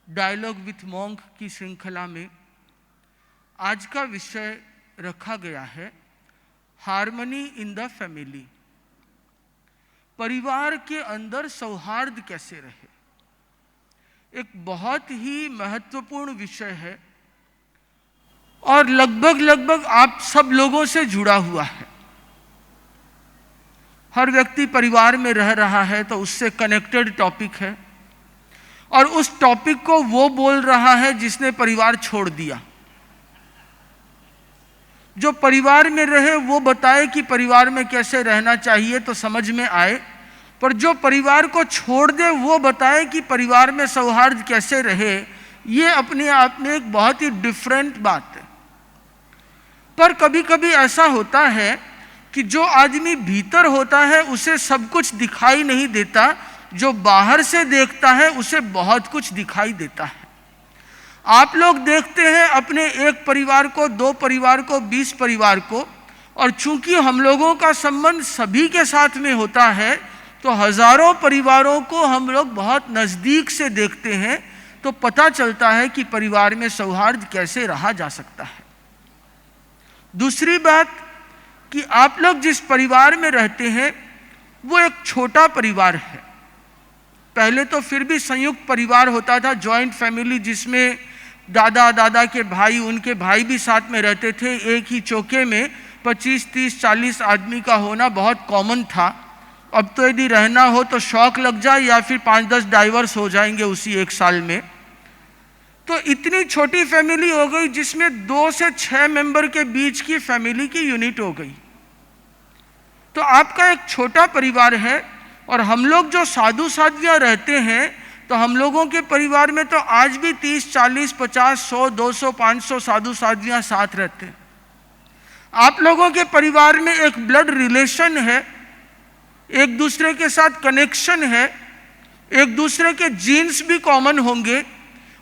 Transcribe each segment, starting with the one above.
Dialogue with monk की श्रृंखला में आज का विषय रखा गया है हार्मनी इन द फैमिली। परिवार के अंदर सौहार्द कैसे रहे, एक बहुत ही महत्वपूर्ण विषय है और लगभग आप सब लोगों से जुड़ा हुआ है। हर व्यक्ति परिवार में रह रहा है तो उससे कनेक्टेड टॉपिक है और उस टॉपिक को वो बोल रहा है जिसने परिवार छोड़ दिया। जो परिवार में रहे वो बताए कि परिवार में कैसे रहना चाहिए तो समझ में आए, पर जो परिवार को छोड़ दे वो बताए कि परिवार में सौहार्द कैसे रहे। ये अपने आप में एक बहुत ही डिफरेंट बात है। पर कभी कभी ऐसा होता है कि जो आदमी भीतर होता है उसे सब कुछ दिखाई नहीं देता, जो बाहर से देखता है उसे बहुत कुछ दिखाई देता है। आप लोग देखते हैं अपने एक परिवार को, दो परिवार को, 20 परिवार को, और चूंकि हम लोगों का संबंध सभी के साथ में होता है तो हजारों परिवारों को हम लोग बहुत नज़दीक से देखते हैं, तो पता चलता है कि परिवार में सौहार्द कैसे रहा जा सकता है। दूसरी बात कि आप लोग जिस परिवार में रहते हैं वो एक छोटा परिवार है। पहले तो फिर भी संयुक्त परिवार होता था, जॉइंट फैमिली, जिसमें दादा दादा के भाई, उनके भाई भी साथ में रहते थे। एक ही चौके में 25, 30, 40 आदमी का होना बहुत कॉमन था। अब तो यदि रहना हो तो शौक लग जाए या फिर 5-10 डाइवर्स हो जाएंगे उसी एक साल में। तो इतनी छोटी फैमिली हो गई जिसमें 2 से 6 मेंबर के बीच की फैमिली की यूनिट हो गई। तो आपका एक छोटा परिवार है और हम लोग जो साधु साध्वियाँ रहते हैं तो हम लोगों के परिवार में तो आज भी 30, 40, 50, 100, 200, 500 साधु साध्वियाँ साथ रहते हैं। आप लोगों के परिवार में एक ब्लड रिलेशन है, एक दूसरे के साथ कनेक्शन है, एक दूसरे के जीन्स भी कॉमन होंगे।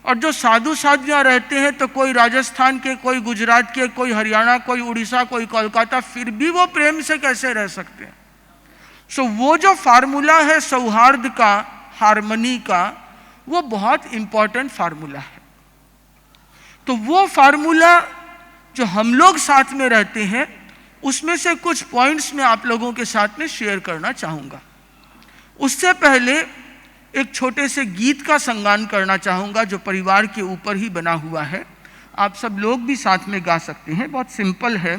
और जो साधु साध्वियाँ रहते हैं तो कोई राजस्थान के, कोई गुजरात के, कोई हरियाणा, कोई उड़ीसा, कोई कोलकाता, फिर भी वो प्रेम से कैसे रह सकते हैं। सो वो जो फार्मूला है सौहार्द का, हार्मनी का, वो बहुत इंपॉर्टेंट फार्मूला है। तो वो फार्मूला जो हम लोग साथ में रहते हैं उसमें से कुछ पॉइंट्स मैं आप लोगों के साथ में शेयर करना चाहूँगा। उससे पहले एक छोटे से गीत का संगान करना चाहूँगा जो परिवार के ऊपर ही बना हुआ है। आप सब लोग भी साथ में गा सकते हैं, बहुत सिंपल है।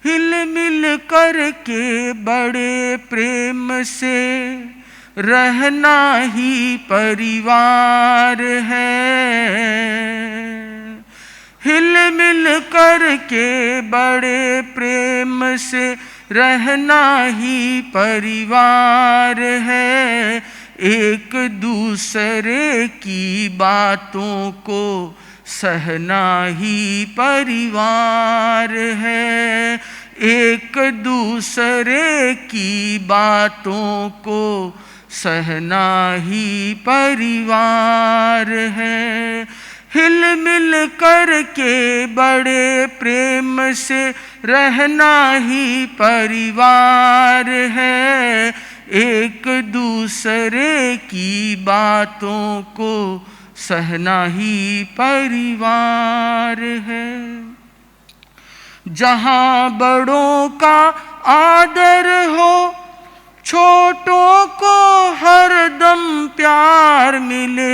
हिल मिल कर के बड़े प्रेम से रहना ही परिवार है। हिल मिल कर के बड़े प्रेम से रहना ही परिवार है। एक दूसरे की बातों को सहना ही परिवार है। एक दूसरे की बातों को सहना ही परिवार है। हिल मिल कर के बड़े प्रेम से रहना ही परिवार है। एक दूसरे की बातों को सहना ही परिवार है। जहाँ बड़ों का आदर हो, छोटों को हरदम प्यार मिले।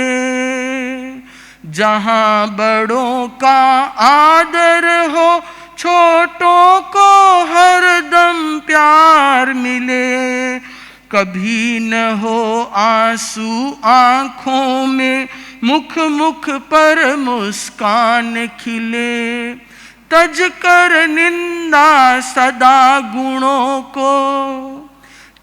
जहाँ बड़ों का आदर हो, छोटों को हरदम प्यार मिले। कभी न हो आंसू आँखों में, मुख मुख पर मुस्कान खिले। तज कर निंदा सदा गुणों को,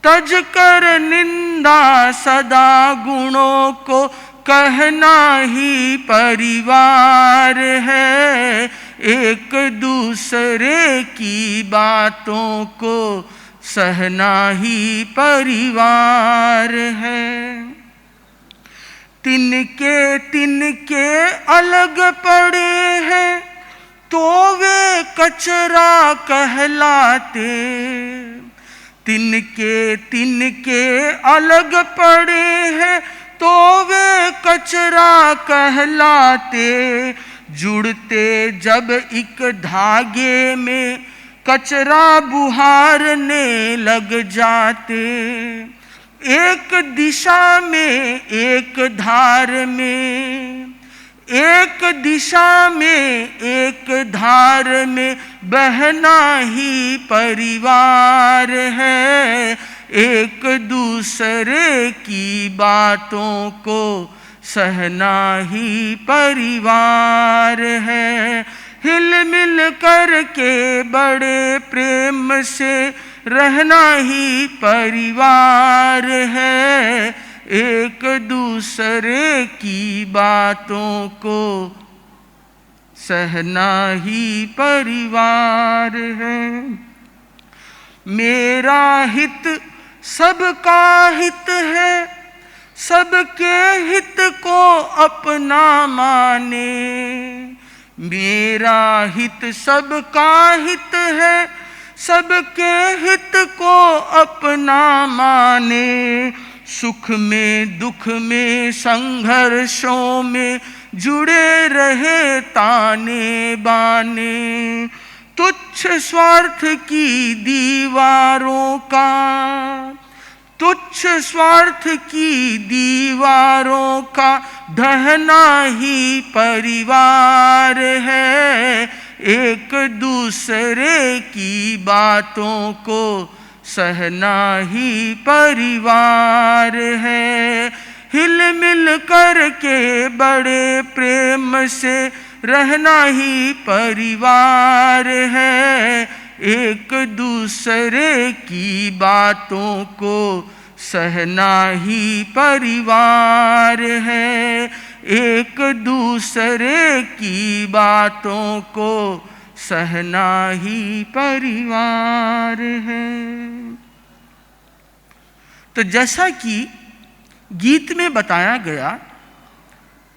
तज कर निंदा सदा गुणों को कहना ही परिवार है। एक दूसरे की बातों को सहना ही परिवार है। तिनके तिनके अलग पड़े हैं तो वे कचरा कहलाते। तिनके तिनके अलग पड़े हैं तो वे कचरा कहलाते। जुड़ते जब एक धागे में कचरा बुहारने लग जाते। एक दिशा में एक धार में, एक दिशा में एक धार में बहना ही परिवार है। एक दूसरे की बातों को सहना ही परिवार है। हिल मिल कर के बड़े प्रेम से रहना ही परिवार है। एक दूसरे की बातों को सहना ही परिवार है। मेरा हित सबका हित है, सबके हित को अपना माने। मेरा हित सबका हित है, सबके हित को अपना माने। सुख में दुख में संघर्षों में जुड़े रहे ताने बाने। तुच्छ स्वार्थ की दीवारों का, तुच्छ स्वार्थ की दीवारों का ढहना ही परिवार है। एक दूसरे की बातों को सहना ही परिवार है। हिल मिल कर के बड़े प्रेम से रहना ही परिवार है। एक दूसरे की बातों को सहना ही परिवार है। एक दूसरे की बातों को सहना ही परिवार है। तो जैसा कि गीत में बताया गया,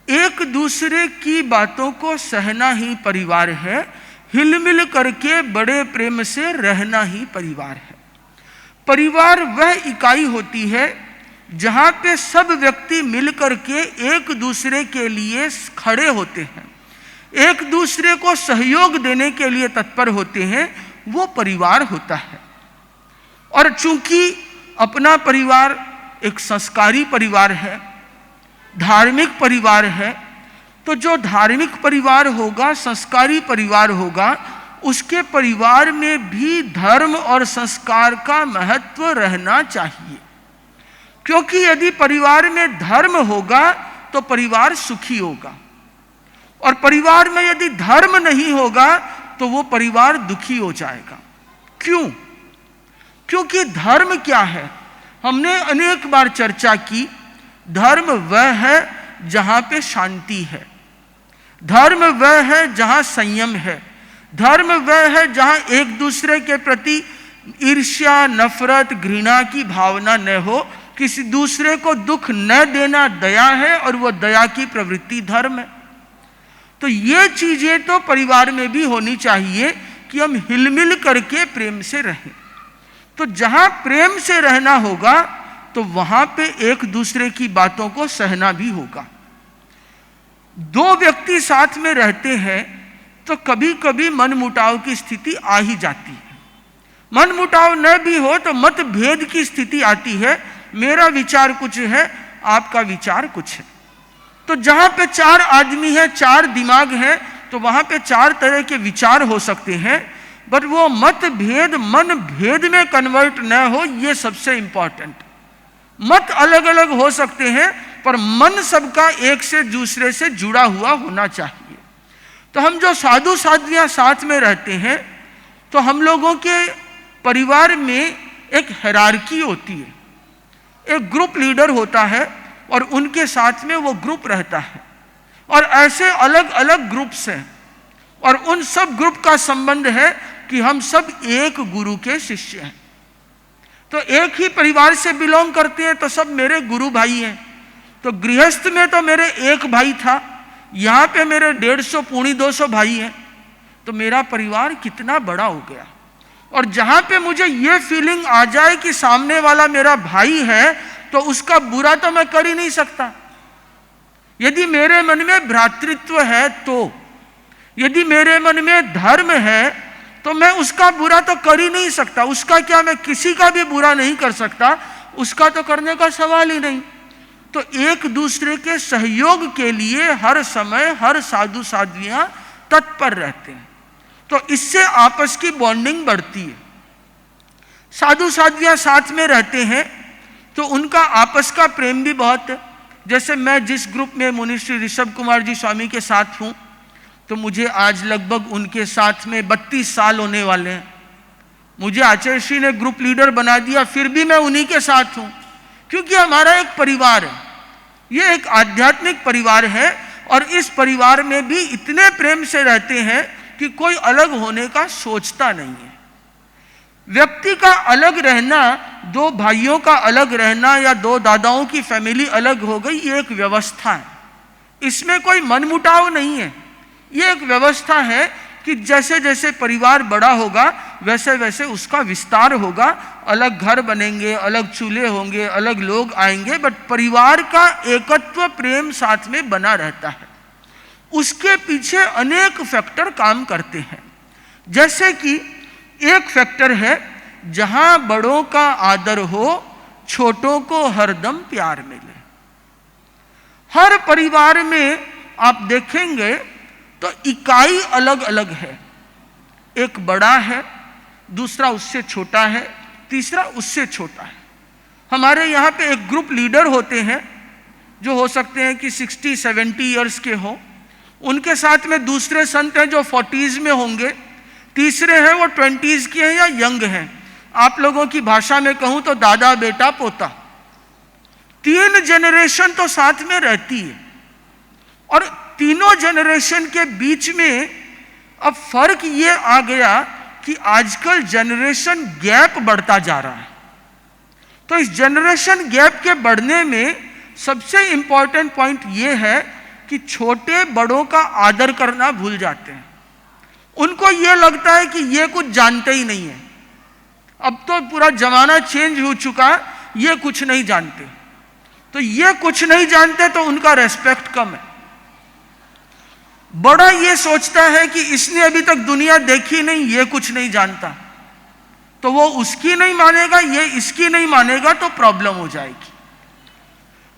एक दूसरे की बातों को सहना ही परिवार है। हिल मिल करके बड़े प्रेम से रहना ही परिवार है। परिवार वह इकाई होती है जहाँ पे सब व्यक्ति मिल करके एक दूसरे के लिए खड़े होते हैं, एक दूसरे को सहयोग देने के लिए तत्पर होते हैं, वो परिवार होता है। और चूंकि अपना परिवार एक संस्कारी परिवार है, धार्मिक परिवार है, तो जो धार्मिक परिवार होगा, संस्कारी परिवार होगा, उसके परिवार में भी धर्म और संस्कार का महत्व रहना चाहिए। क्योंकि यदि परिवार में धर्म होगा तो परिवार सुखी होगा, और परिवार में यदि धर्म नहीं होगा तो वो परिवार दुखी हो जाएगा। क्यों? क्योंकि धर्म क्या है? हमने अनेक बार चर्चा की, धर्म वह है जहाँ पे शांति है, धर्म वह है जहाँ संयम है, धर्म वह है जहाँ एक दूसरे के प्रति ईर्ष्या, नफरत, घृणा की भावना न हो, किसी दूसरे को दुख न देना दया है, और वह दया की प्रवृत्ति धर्म है। तो ये चीजें तो परिवार में भी होनी चाहिए कि हम हिलमिल करके प्रेम से रहें। तो जहाँ प्रेम से रहना होगा तो वहाँ पे एक दूसरे की बातों को सहना भी होगा। दो व्यक्ति साथ में रहते हैं तो कभी कभी मनमुटाव की स्थिति आ ही जाती है। मनमुटाव न भी हो तो मतभेद की स्थिति आती है, मेरा विचार कुछ है, आपका विचार कुछ है। तो जहाँ पे चार आदमी है, चार दिमाग है, तो वहाँ पे चार तरह के विचार हो सकते हैं, बट वो मतभेद मन भेद में कन्वर्ट न हो, ये सबसे इंपॉर्टेंट। मत अलग अलग हो सकते हैं पर मन सबका एक से दूसरे से जुड़ा हुआ होना चाहिए। तो हम जो साधु साध्वियाँ साथ में रहते हैं, तो हम लोगों के परिवार में एक हायरार्की होती है, एक ग्रुप लीडर होता है और उनके साथ में वो ग्रुप रहता है, और ऐसे अलग अलग ग्रुप्स हैं, और उन सब ग्रुप का संबंध है कि हम सब एक गुरु के शिष्य हैं। तो एक ही परिवार से बिलोंग करते हैं तो सब मेरे गुरु भाई हैं। तो गृहस्थ में तो मेरे एक भाई था, यहाँ पे मेरे 150 पौने 200 भाई हैं, तो मेरा परिवार कितना बड़ा हो गया। और जहाँ पे मुझे ये फीलिंग आ जाए कि सामने वाला मेरा भाई है, तो उसका बुरा तो मैं कर ही नहीं सकता। यदि मेरे मन में भ्रातृत्व है, तो यदि मेरे मन में धर्म है, तो मैं उसका बुरा तो कर ही नहीं सकता। उसका क्या, मैं किसी का भी बुरा नहीं कर सकता, उसका तो करने का सवाल ही नहीं। तो एक दूसरे के सहयोग के लिए हर समय हर साधु साध्वियां तत्पर रहते हैं, तो इससे आपस की बॉन्डिंग बढ़ती है। साधु साध्वियां साथ में रहते हैं तो उनका आपस का प्रेम भी बहुत है। जैसे मैं जिस ग्रुप में मुनि श्री ऋषभ कुमार जी स्वामी के साथ हूं, तो मुझे आज लगभग उनके साथ में 32 साल होने वाले हैं। मुझे आचार्य श्री ने ग्रुप लीडर बना दिया, फिर भी मैं उन्हीं के साथ हूं, क्योंकि हमारा एक परिवार है, ये एक आध्यात्मिक परिवार है। और इस परिवार में भी इतने प्रेम से रहते हैं कि कोई अलग होने का सोचता नहीं है। व्यक्ति का अलग रहना, दो भाइयों का अलग रहना या दो दादाओं की फैमिली अलग हो गई, ये एक व्यवस्था है, इसमें कोई मनमुटाव नहीं है। ये एक व्यवस्था है कि जैसे जैसे परिवार बड़ा होगा वैसे वैसे उसका विस्तार होगा, अलग घर बनेंगे, अलग चूल्हे होंगे, अलग लोग आएंगे, बट परिवार का एकत्व प्रेम साथ में बना रहता है। उसके पीछे अनेक फैक्टर काम करते हैं। जैसे कि एक फैक्टर है, जहां बड़ों का आदर हो, छोटों को हरदम प्यार मिले। हर परिवार में आप देखेंगे तो इकाई अलग अलग है, एक बड़ा है, दूसरा उससे छोटा है, तीसरा उससे छोटा है। हमारे यहाँ पे एक ग्रुप लीडर होते हैं जो हो सकते हैं कि 60-70 ईयर्स के हों, उनके साथ में दूसरे संत हैं जो 40s में होंगे, तीसरे हैं वो 20s के हैं या यंग हैं। आप लोगों की भाषा में कहूं तो दादा बेटा पोता, 3 जनरेशन तो साथ में रहती है। और तीनों जनरेशन के बीच में अब फर्क ये आ गया कि आजकल जनरेशन गैप बढ़ता जा रहा है। तो इस जनरेशन गैप के बढ़ने में सबसे इंपॉर्टेंट पॉइंट ये है कि छोटे बड़ों का आदर करना भूल जाते हैं। उनको ये लगता है कि ये कुछ जानते ही नहीं है, अब तो पूरा जमाना चेंज हो चुका, ये कुछ नहीं जानते। तो ये कुछ नहीं जानते तो उनका रेस्पेक्ट कम है। बड़ा ये सोचता है कि इसने अभी तक दुनिया देखी नहीं, ये कुछ नहीं जानता, तो वो उसकी नहीं मानेगा, ये इसकी नहीं मानेगा, तो प्रॉब्लम हो जाएगी।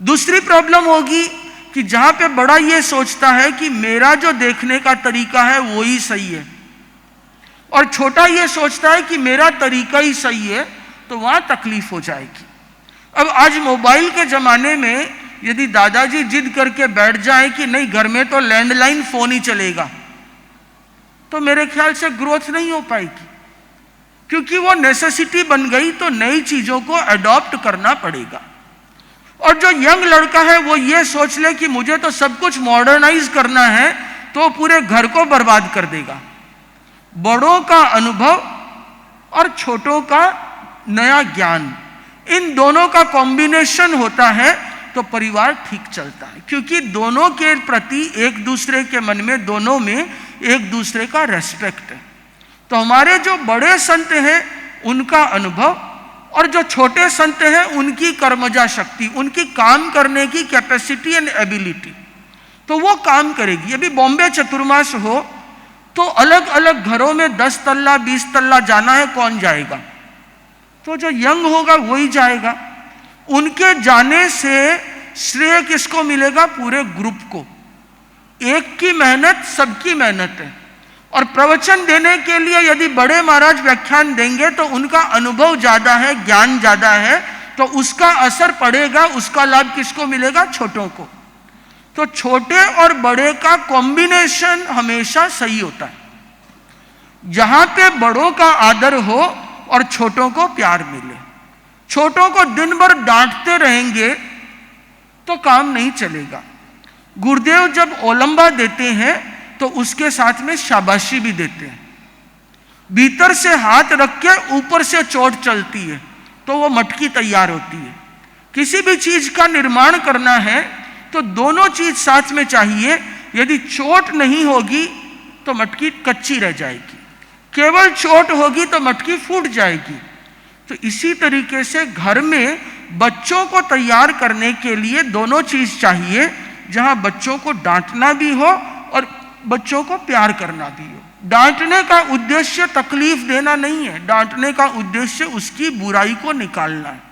दूसरी प्रॉब्लम होगी कि जहां पे बड़ा ये सोचता है कि मेरा जो देखने का तरीका है वो ही सही है, और छोटा ये सोचता है कि मेरा तरीका ही सही है, तो वहां तकलीफ हो जाएगी। अब आज मोबाइल के जमाने में यदि दादाजी जिद करके बैठ जाए कि नहीं घर में तो लैंडलाइन फोन ही चलेगा, तो मेरे ख्याल से ग्रोथ नहीं हो पाएगी, क्योंकि वो नेसेसिटी बन गई, तो नई चीजों को अडॉप्ट करना पड़ेगा। और जो यंग लड़का है वो ये सोच ले कि मुझे तो सब कुछ मॉडर्नाइज करना है, तो पूरे घर को बर्बाद कर देगा। बड़ों का अनुभव और छोटों का नया ज्ञान, इन दोनों का कॉम्बिनेशन होता है तो परिवार ठीक चलता है, क्योंकि दोनों के प्रति एक दूसरे के मन में, दोनों में एक दूसरे का रेस्पेक्ट है। तो हमारे जो बड़े संत हैं उनका अनुभव और जो छोटे संत हैं उनकी कर्मजा शक्ति, उनकी काम करने की कैपेसिटी एंड एबिलिटी, तो वो काम करेगी। अभी बॉम्बे चतुर्मास हो तो अलग अलग घरों में 10 तल्ला 20 तल्ला जाना है, कौन जाएगा? तो जो यंग होगा वही जाएगा। उनके जाने से श्रेय किसको मिलेगा? पूरे ग्रुप को। एक की मेहनत सबकी मेहनत है। और प्रवचन देने के लिए यदि बड़े महाराज व्याख्यान देंगे तो उनका अनुभव ज्यादा है, ज्ञान ज्यादा है, तो उसका असर पड़ेगा, उसका लाभ किसको मिलेगा? छोटों को। तो छोटे और बड़े का कॉम्बिनेशन हमेशा सही होता है। जहां पे बड़ों का आदर हो और छोटों को प्यार मिले। छोटों को दिन भर डांटते रहेंगे तो काम नहीं चलेगा। गुरुदेव जब ओलंबा देते हैं तो उसके साथ में शाबाशी भी देते हैं। भीतर से हाथ रख के ऊपर से चोट चलती है तो वो मटकी तैयार होती है। किसी भी चीज का निर्माण करना है तो दोनों चीज साथ में चाहिए। यदि चोट नहीं होगी तो मटकी कच्ची रह जाएगी, केवल चोट होगी तो मटकी फूट जाएगी। तो इसी तरीके से घर में बच्चों को तैयार करने के लिए दोनों चीज चाहिए, जहां बच्चों को डांटना भी हो और बच्चों को प्यार करना भी हो। डांटने का उद्देश्य तकलीफ देना नहीं है, डांटने का उद्देश्य उसकी बुराई को निकालना है।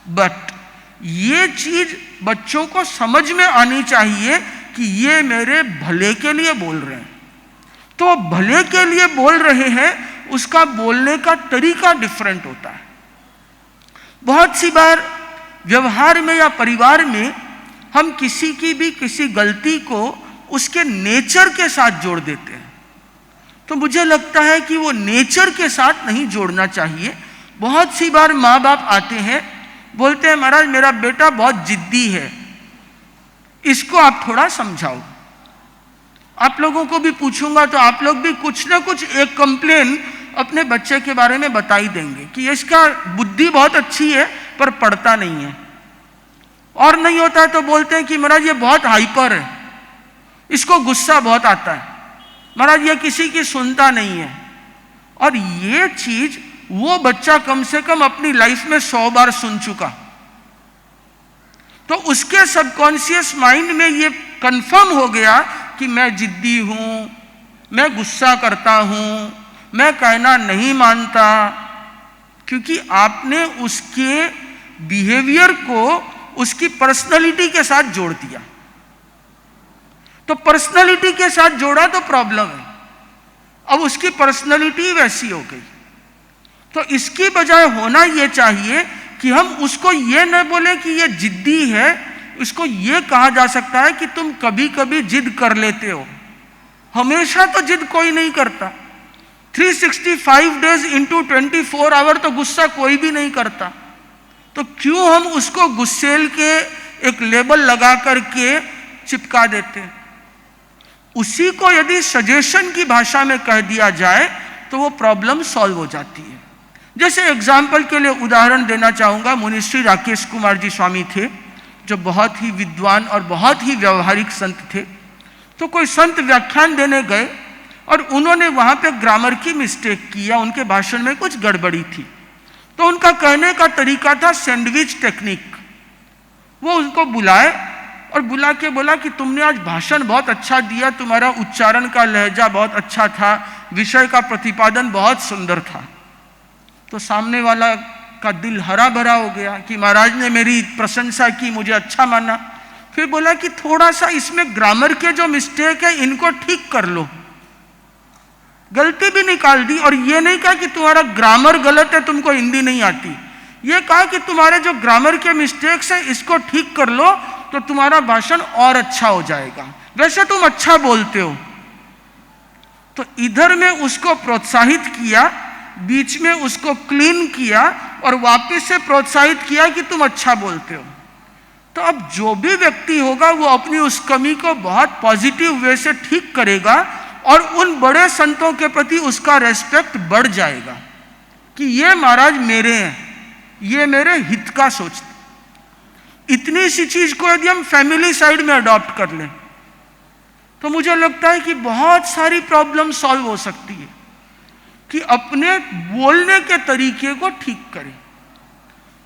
बट ये चीज बच्चों को समझ में आनी चाहिए कि ये मेरे भले के लिए बोल रहे हैं। तो भले के लिए बोल रहे हैं, उसका बोलने का तरीका डिफरेंट होता है। बहुत सी बार व्यवहार में या परिवार में हम किसी की भी किसी गलती को उसके नेचर के साथ जोड़ देते हैं। तो मुझे लगता है कि वो नेचर के साथ नहीं जोड़ना चाहिए। बहुत सी बार माँ बाप आते हैं, बोलते हैं महाराज मेरा बेटा बहुत जिद्दी है, इसको आप थोड़ा समझाओ। आप लोगों को भी पूछूंगा तो आप लोग भी कुछ ना कुछ एक कंप्लेन अपने बच्चे के बारे में बता ही देंगे कि इसका बुद्धि बहुत अच्छी है पर पढ़ता नहीं है। और नहीं होता है तो बोलते हैं कि महाराज ये बहुत हाइपर है, इसको गुस्सा बहुत आता है, महाराज ये किसी की सुनता नहीं है। और ये चीज वो बच्चा कम से कम अपनी लाइफ में 100 बार सुन चुका, तो उसके सबकॉन्शियस माइंड में ये कंफर्म हो गया कि मैं जिद्दी हूं, मैं गुस्सा करता हूं, मैं कहना नहीं मानता, क्योंकि आपने उसके बिहेवियर को उसकी पर्सनालिटी के साथ जोड़ दिया। तो पर्सनालिटी के साथ जोड़ा तो प्रॉब्लम है। अब उसकी पर्सनालिटी वैसी हो गई। तो इसकी बजाय होना यह चाहिए कि हम उसको ये न बोले कि ये जिद्दी है, उसको ये कहा जा सकता है कि तुम कभी कभी जिद कर लेते हो, हमेशा तो जिद कोई नहीं करता। 365 डेज इंटू 24 आवर तो गुस्सा कोई भी नहीं करता। तो क्यों हम उसको गुस्सेल के एक लेबल लगा करके चिपका देते हैं? उसी को यदि सजेशन की भाषा में कह दिया जाए तो वो प्रॉब्लम सॉल्व हो जाती है। जैसे एग्जाम्पल के लिए उदाहरण देना चाहूंगा, मुनिश्री राकेश कुमार जी स्वामी थे, जो बहुत ही विद्वान और बहुत ही व्यवहारिक संत थे। तो कोई संत व्याख्यान देने गए और उन्होंने वहां पे ग्रामर की मिस्टेक किया, उनके भाषण में कुछ गड़बड़ी थी। तो उनका कहने का तरीका था सैंडविच टेक्निक। वो उनको बुलाए और बुला के बोला कि तुमने आज भाषण बहुत अच्छा दिया, तुम्हारा उच्चारण का लहजा बहुत अच्छा था, विषय का प्रतिपादन बहुत सुंदर था। तो सामने वाला का दिल हरा भरा हो गया कि महाराज ने मेरी प्रशंसा की, मुझे अच्छा माना। फिर बोला कि थोड़ा सा इसमें ग्रामर के जो मिस्टेक है इनको ठीक कर लो। गलती भी निकाल दी, और ये नहीं कहा कि तुम्हारा ग्रामर गलत है, तुमको हिंदी नहीं आती। ये कहा कि तुम्हारे जो ग्रामर के मिस्टेक्स है इसको ठीक कर लो तो तुम्हारा भाषण और अच्छा हो जाएगा, वैसे तुम अच्छा बोलते हो। तो इधर में उसको प्रोत्साहित किया, बीच में उसको क्लीन किया और वापस से प्रोत्साहित किया कि तुम अच्छा बोलते हो। तो अब जो भी व्यक्ति होगा वो अपनी उस कमी को बहुत पॉजिटिव वे से ठीक करेगा और उन बड़े संतों के प्रति उसका रेस्पेक्ट बढ़ जाएगा कि ये महाराज मेरे हैं, ये मेरे हित का सोचते। इतनी सी चीज को यदि हम फैमिली साइड में अडॉप्ट कर लें तो मुझे लगता है कि बहुत सारी प्रॉब्लम सॉल्व हो सकती है कि अपने बोलने के तरीके को ठीक करें।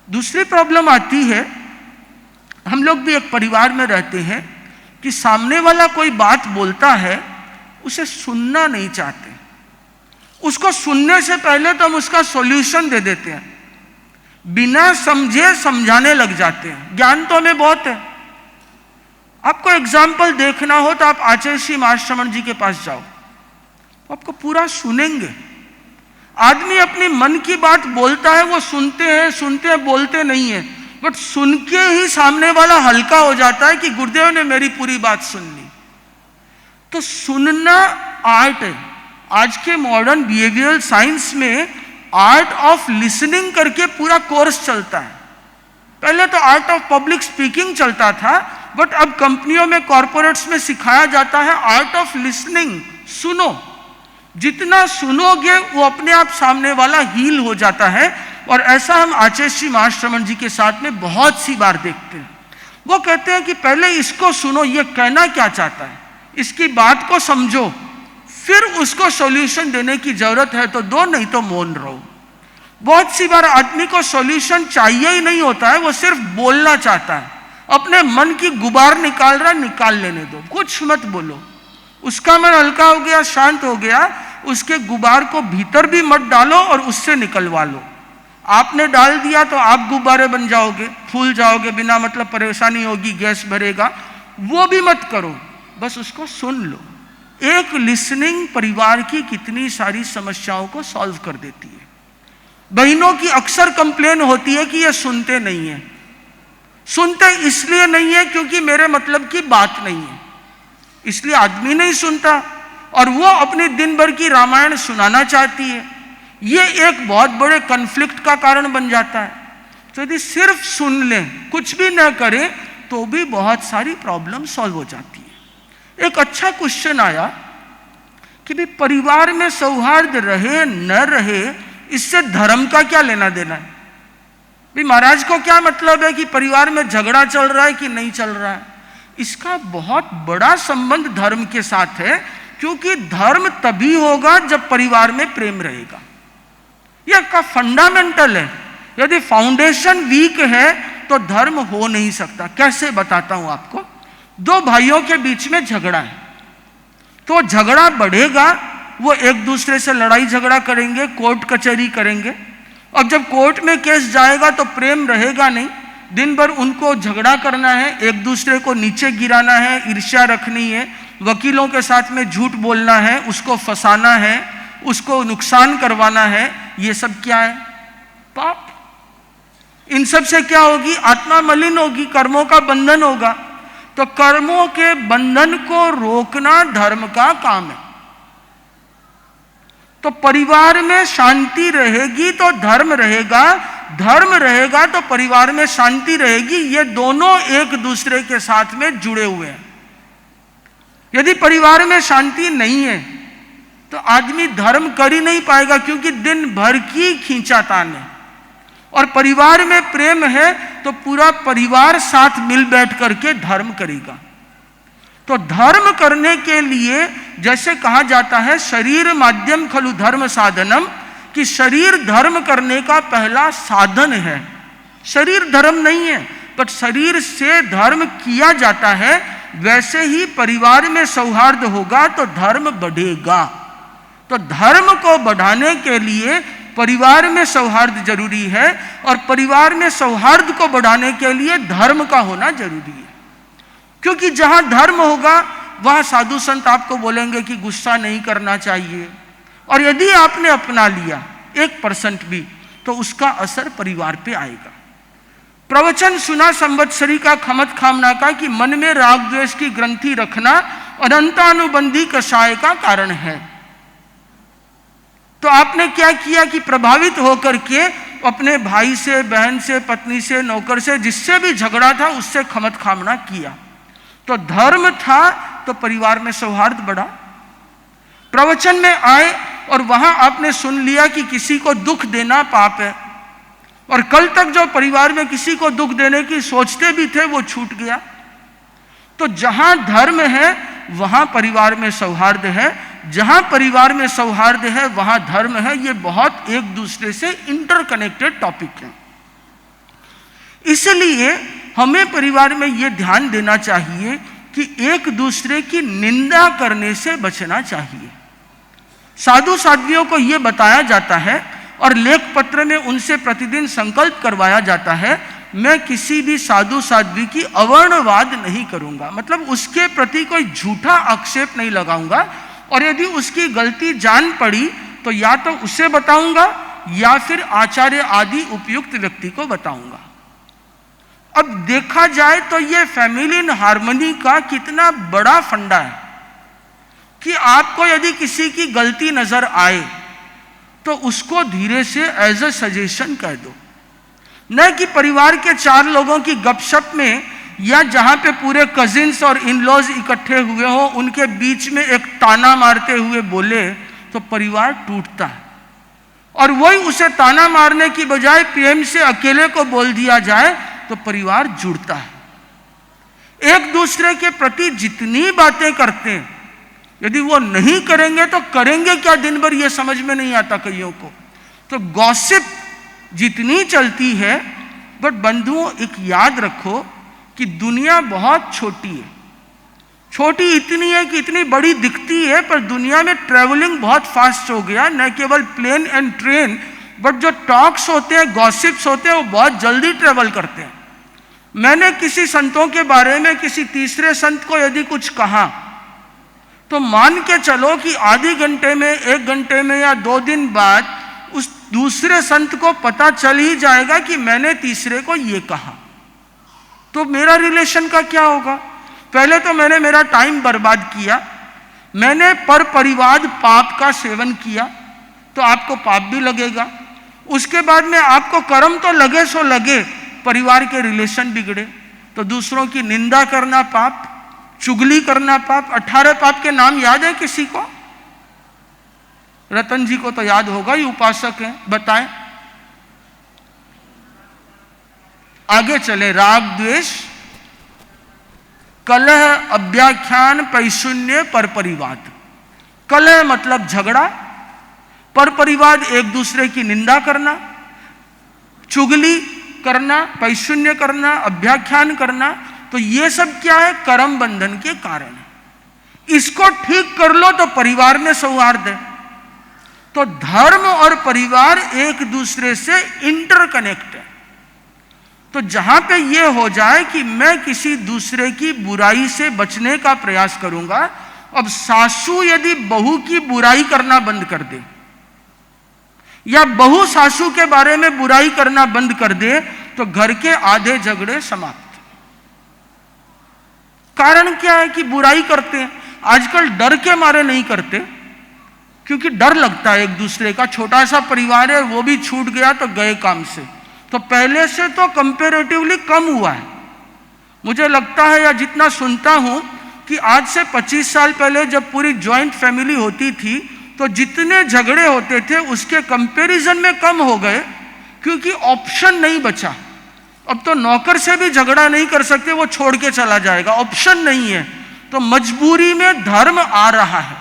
दूसरी प्रॉब्लम आती है, हम लोग भी एक परिवार में रहते हैं कि सामने वाला कोई बात बोलता है, उसे सुनना नहीं चाहते। उसको सुनने से पहले तो हम उसका सॉल्यूशन दे देते हैं, बिना समझे समझाने लग जाते हैं। ज्ञान तो हमें बहुत है। आपको एग्जाम्पल देखना हो तो आप आचार्य श्री महाश्रमण जी के पास जाओ, आपको पूरा सुनेंगे। आदमी अपनी मन की बात बोलता है, वो सुनते हैं बोलते नहीं है, बट सुन के ही सामने वाला हल्का हो जाता है कि गुरुदेव ने मेरी पूरी बात सुन ली। तो सुनना आर्ट है। आज के मॉडर्न बिहेवियरल साइंस में आर्ट ऑफ लिसनिंग करके पूरा कोर्स चलता है। पहले तो आर्ट ऑफ पब्लिक स्पीकिंग चलता था, बट अब कंपनियों में, कॉर्पोरेट्स में सिखाया जाता है आर्ट ऑफ लिसनिंग। सुनो, जितना सुनोगे वो अपने आप सामने वाला हील हो जाता है। और ऐसा हम आचार्य श्री महाश्रमण जी के साथ में बहुत सी बार देखते हैं। वो कहते हैं कि पहले इसको सुनो, ये कहना क्या चाहता है, इसकी बात को समझो, फिर उसको सॉल्यूशन देने की जरूरत है तो दो, नहीं तो मौन रहो। बहुत सी बार आदमी को सॉल्यूशन चाहिए ही नहीं होता है, वो सिर्फ बोलना चाहता है, अपने मन की गुबार निकाल रहा, निकाल लेने दो, कुछ मत बोलो। उसका मन हल्का हो गया, शांत हो गया, उसके गुबार को भीतर भी मत डालो और उससे निकलवा लो। आपने डाल दिया तो आप गुब्बारे बन जाओगे, फूल जाओगे, बिना मतलब परेशानी होगी, गैस भरेगा, वो भी मत करो, बस उसको सुन लो। एक लिसनिंग परिवार की कितनी सारी समस्याओं को सॉल्व कर देती है। बहनों की अक्सर कंप्लेन होती है कि ये सुनते नहीं है। सुनते इसलिए नहीं है क्योंकि मेरे मतलब की बात नहीं है, इसलिए आदमी नहीं सुनता और वो अपनी दिन भर की रामायण सुनाना चाहती है। ये एक बहुत बड़े कन्फ्लिक्ट का कारण बन जाता है। तो यदि सिर्फ सुन लें, कुछ भी न करें, तो भी बहुत सारी प्रॉब्लम सॉल्व हो जाती है। एक अच्छा क्वेश्चन आया कि भी परिवार में सौहार्द रहे न रहे, इससे धर्म का क्या लेना देना है? भी महाराज को क्या मतलब है कि परिवार में झगड़ा चल रहा है कि नहीं चल रहा है? इसका बहुत बड़ा संबंध धर्म के साथ है, क्योंकि धर्म तभी होगा जब परिवार में प्रेम रहेगा। यह का फंडामेंटल है। यदि फाउंडेशन वीक है तो धर्म हो नहीं सकता। कैसे बताता हूं आपको। दो भाइयों के बीच में झगड़ा है, तो झगड़ा बढ़ेगा, वो एक दूसरे से लड़ाई झगड़ा करेंगे, कोर्ट कचहरी करेंगे। अब जब कोर्ट में केस जाएगा तो प्रेम रहेगा नहीं, दिन भर उनको झगड़ा करना है, एक दूसरे को नीचे गिराना है, ईर्ष्या रखनी है, वकीलों के साथ में झूठ बोलना है, उसको फंसाना है, उसको नुकसान करवाना है। ये सब क्या है? पाप। इन सब से क्या होगी? आत्मा मलिन होगी, कर्मों का बंधन होगा। तो कर्मों के बंधन को रोकना धर्म का काम है। तो परिवार में शांति रहेगी तो धर्म रहेगा, धर्म रहेगा तो परिवार में शांति रहेगी। ये दोनों एक दूसरे के साथ में जुड़े हुए हैं। यदि परिवार में शांति नहीं है तो आदमी धर्म कर ही नहीं पाएगा, क्योंकि दिन भर की खींचातान है। और परिवार में प्रेम है तो पूरा परिवार साथ मिल बैठ करके धर्म करेगा। तो धर्म करने के लिए जैसे कहा जाता है, शरीर माध्यम खलु धर्म साधनम, कि शरीर धर्म करने का पहला साधन है। शरीर धर्म नहीं है, पर शरीर से धर्म किया जाता है। वैसे ही परिवार में सौहार्द होगा तो धर्म बढ़ेगा। तो धर्म को बढ़ाने के लिए परिवार में सौहार्द जरूरी है, और परिवार में सौहार्द को बढ़ाने के लिए धर्म का होना जरूरी है। क्योंकि जहां धर्म होगा वहां साधु संत आपको बोलेंगे कि गुस्सा नहीं करना चाहिए, और यदि आपने अपना लिया 1% भी, तो उसका असर परिवार पे आएगा। प्रवचन सुना संवत्सरी का खमत खामना का कि मन में राग द्वेष की ग्रंथि रखना अनंतानुबंधी कषाय का कारण है। तो आपने क्या किया कि प्रभावित होकर के अपने भाई से, बहन से, पत्नी से, नौकर से, जिससे भी झगड़ा था उससे खमत खामना किया। तो धर्म था तो परिवार में सौहार्द बढ़ा। प्रवचन में आए और वहां आपने सुन लिया कि किसी को दुख देना पाप है, और कल तक जो परिवार में किसी को दुख देने की सोचते भी थे वो छूट गया। तो जहां धर्म है वहां परिवार में सौहार्द है, जहां परिवार में सौहार्द है वहां धर्म है। ये बहुत एक दूसरे से इंटरकनेक्टेड टॉपिक है। इसलिए हमें परिवार में ये ध्यान देना चाहिए कि एक दूसरे की निंदा करने से बचना चाहिए। साधु साध्वियों को यह बताया जाता है और लेख पत्र में उनसे प्रतिदिन संकल्प करवाया जाता है, मैं किसी भी साधु साध्वी की अवर्णवाद नहीं करूंगा, मतलब उसके प्रति कोई झूठा आक्षेप नहीं लगाऊंगा, और यदि उसकी गलती जान पड़ी तो या तो उसे बताऊंगा या फिर आचार्य आदि उपयुक्त व्यक्ति को बताऊंगा। अब देखा जाए तो यह फैमिली इन हार्मनी का कितना बड़ा फंडा है कि आपको यदि किसी की गलती नजर आए तो उसको धीरे से एज अ सजेशन कह दो, न कि परिवार के 4 लोगों की गपशप में या जहां पे पूरे कजिन्स और इन-लॉज इकट्ठे हुए हो उनके बीच में एक ताना मारते हुए बोले तो परिवार टूटता है। और वही उसे ताना मारने की बजाय प्रेम से अकेले को बोल दिया जाए तो परिवार जुड़ता है। एक दूसरे के प्रति जितनी बातें करते हैं, यदि वो नहीं करेंगे तो करेंगे क्या दिन भर, ये समझ में नहीं आता कईयों को। तो गॉसिप जितनी चलती है। बट बंधुओं, एक याद रखो कि दुनिया बहुत छोटी है। छोटी इतनी है कि इतनी बड़ी दिखती है, पर दुनिया में ट्रैवलिंग बहुत फास्ट हो गया। न केवल प्लेन एंड ट्रेन, बट जो टॉक्स होते हैं, गॉसिप्स होते हैं, वो बहुत जल्दी ट्रेवल करते हैं। मैंने किसी संतों के बारे में किसी तीसरे संत को यदि कुछ कहा, तो मान के चलो कि आधे घंटे में, 1 घंटे में या 2 दिन बाद उस दूसरे संत को पता चल ही जाएगा कि मैंने तीसरे को ये कहा। तो मेरा रिलेशन का क्या होगा? पहले तो मैंने मेरा टाइम बर्बाद किया, मैंने पर परिवाद पाप का सेवन किया, तो आपको पाप भी लगेगा। उसके बाद में आपको कर्म तो लगे सो लगे, परिवार के रिलेशन बिगड़े। तो दूसरों की निंदा करना पाप, चुगली करना पाप। 18 पाप के नाम याद है किसी को? रतन जी को तो याद होगा, ही उपासक हैं, बताएं। आगे चले। राग द्वेष, कलह, अव्याख्यान, पैशून्य, परपरिवाद। कलह मतलब झगड़ा, परपरिवाद एक दूसरे की निंदा करना, चुगली करना, पैशून्य करना, अव्याख्यान करना। तो ये सब क्या है? कर्म बंधन के कारण है। इसको ठीक कर लो तो परिवार में सौहार्द है। तो धर्म और परिवार एक दूसरे से इंटरकनेक्ट है। तो जहां पे ये हो जाए कि मैं किसी दूसरे की बुराई से बचने का प्रयास करूंगा, अब सासू यदि बहू की बुराई करना बंद कर दे, या बहू सासू के बारे में बुराई करना बंद कर दे, तो घर के आधे झगड़े समाप्त। कारण क्या है कि बुराई करते हैं? आजकल डर के मारे नहीं करते, क्योंकि डर लगता है एक दूसरे का। छोटा सा परिवार है, वो भी छूट गया तो गए काम से। तो पहले से तो कंपैरेटिवली कम हुआ है। मुझे लगता है, या जितना सुनता हूं, कि आज से 25 साल पहले जब पूरी जॉइंट फैमिली होती थी, तो जितने झगड़े होते थे उसके कंपैरिजन में कम हो गए, क्योंकि ऑप्शन नहीं बचा। अब तो नौकर से भी झगड़ा नहीं कर सकते, वो छोड़ के चला जाएगा, ऑप्शन नहीं है। तो मजबूरी में धर्म आ रहा है।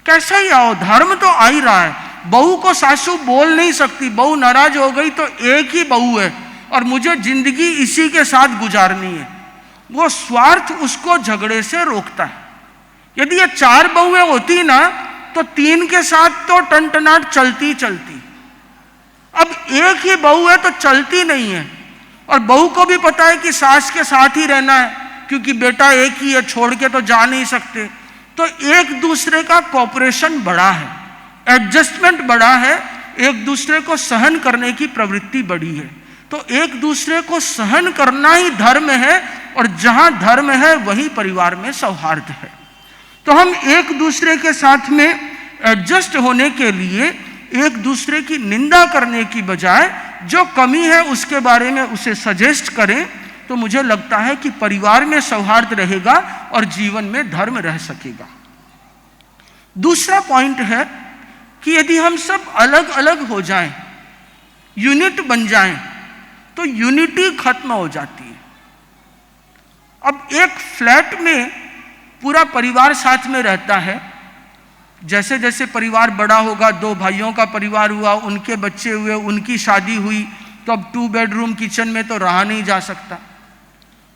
कैसा ही आओ, धर्म तो आ ही रहा है। बहू को सासू बोल नहीं सकती, बहू नाराज हो गई तो एक ही बहू है और मुझे जिंदगी इसी के साथ गुजारनी है। वो स्वार्थ उसको झगड़े से रोकता है। यदि ये 4 बहुएं होती ना, तो 3 के साथ तो टनटनाट चलती चलती। अब एक ही बहू है तो चलती नहीं है। और बहू को भी पता है कि सास के साथ ही रहना है, क्योंकि बेटा एक ही है, छोड़ के तो जा नहीं सकते। तो एक दूसरे का कॉपरेशन बढ़ा है, एडजस्टमेंट बढ़ा है, एक दूसरे को सहन करने की प्रवृत्ति बढ़ी है। तो एक दूसरे को सहन करना ही धर्म है, और जहां धर्म है वहीं परिवार में सौहार्द है। तो हम एक दूसरे के साथ में एडजस्ट होने के लिए एक दूसरे की निंदा करने की बजाय जो कमी है उसके बारे में उसे सजेस्ट करें, तो मुझे लगता है कि परिवार में सौहार्द रहेगा और जीवन में धर्म रह सकेगा। दूसरा पॉइंट है कि यदि हम सब अलग अलग हो जाएं, यूनिट बन जाएं, तो यूनिटी खत्म हो जाती है। अब एक फ्लैट में पूरा परिवार साथ में रहता है। जैसे जैसे परिवार बड़ा होगा, 2 भाइयों का परिवार हुआ, उनके बच्चे हुए, उनकी शादी हुई, तो अब 2 बेडरूम किचन में तो रहा नहीं जा सकता,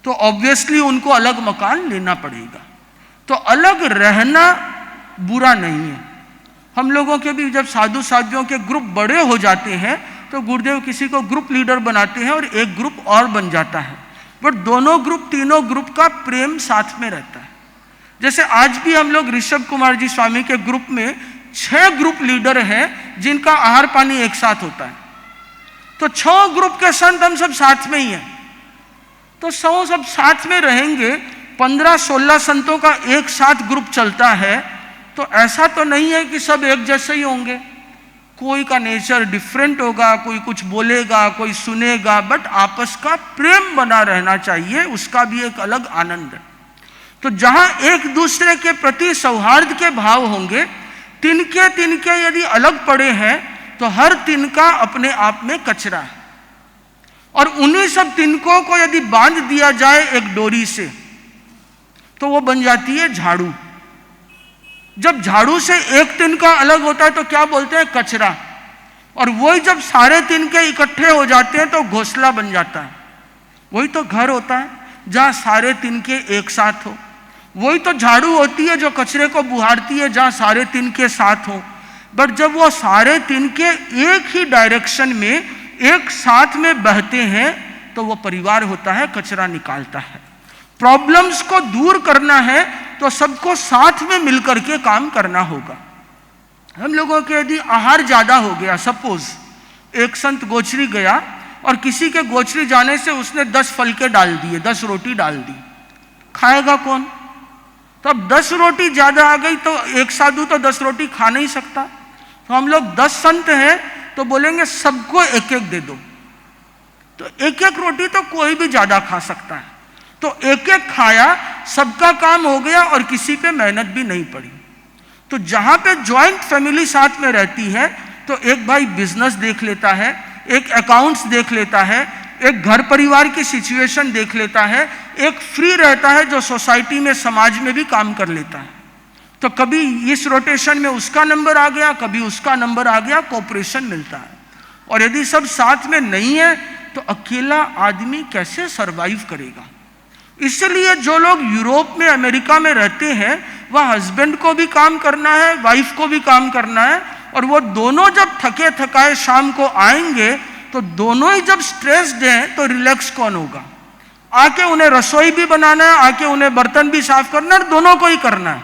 तो ऑब्वियसली उनको अलग मकान लेना पड़ेगा। तो अलग रहना बुरा नहीं है। हम लोगों के भी जब साधु साध्वियों के ग्रुप बड़े हो जाते हैं, तो गुरुदेव किसी को ग्रुप लीडर बनाते हैं और एक ग्रुप और बन जाता है, बट दोनों ग्रुप, तीनों ग्रुप का प्रेम साथ में रहता है। जैसे आज भी हम लोग ऋषभ कुमार जी स्वामी के ग्रुप में 6 ग्रुप लीडर हैं, जिनका आहार पानी एक साथ होता है। तो 6 ग्रुप के संत हम सब साथ में ही हैं। तो सब साथ में रहेंगे। 15-16 संतों का एक साथ ग्रुप चलता है, तो ऐसा तो नहीं है कि सब एक जैसे ही होंगे। कोई का नेचर डिफरेंट होगा, कोई कुछ बोलेगा, कोई सुनेगा, बट आपस का प्रेम बना रहना चाहिए, उसका भी एक अलग आनंद है। तो जहां एक दूसरे के प्रति सौहार्द के भाव होंगे, तिनके तिनके यदि अलग पड़े हैं, तो हर तिनका अपने आप में कचरा है। और उन्हीं सब तिनकों को यदि बांध दिया जाए एक डोरी से, तो वो बन जाती है झाड़ू। जब झाड़ू से एक तिनका अलग होता है तो क्या बोलते हैं? कचरा। और वही जब सारे तिनके इकट्ठे हो जाते हैं तो घोंसला बन जाता है। वही तो घर होता है जहाँ सारे तिनके एक साथ हो। वही तो झाड़ू होती है जो कचरे को बुहारती है, जहाँ सारे तिनके साथ हो। बट जब वो सारे तिनके एक ही डायरेक्शन में एक साथ में बहते हैं तो वो परिवार होता है, कचरा निकालता है। प्रॉब्लम्स को दूर करना है तो सबको साथ में मिलकर के काम करना होगा। हम लोगों के यदि आहार ज्यादा हो गया, सपोज एक संत गोचरी गया और किसी के गोचरी जाने से उसने 10 फलके डाल दिए, 10 रोटी डाल दी, खाएगा कौन? तो अब 10 रोटी ज्यादा आ गई तो एक साधु तो 10 रोटी खा नहीं सकता। तो हम लोग 10 संत हैं तो बोलेंगे सबको एक एक दे दो, तो एक एक रोटी तो कोई भी ज्यादा खा सकता है। तो एक एक खाया, सबका काम हो गया और किसी पे मेहनत भी नहीं पड़ी। तो जहां पे ज्वाइंट फैमिली साथ में रहती है तो एक भाई बिजनेस देख लेता है, एक अकाउंट्स देख लेता है, एक घर परिवार की सिचुएशन देख लेता है, एक फ्री रहता है जो सोसाइटी में समाज में भी काम कर लेता है। तो कभी इस रोटेशन में उसका नंबर आ गया, कभी उसका नंबर आ गया, कोऑपरेशन मिलता है। और यदि सब साथ में नहीं है तो अकेला आदमी कैसे सरवाइव करेगा? इसलिए जो लोग यूरोप में, अमेरिका में रहते हैं वह हस्बैंड को भी काम करना है, वाइफ को भी काम करना है, और वो दोनों जब थके थकाए शाम को आएंगे तो दोनों ही जब स्ट्रेस्ड हैं तो रिलैक्स कौन होगा? आके उन्हें रसोई भी बनाना है, आके उन्हें बर्तन भी साफ करना है, दोनों को ही करना है।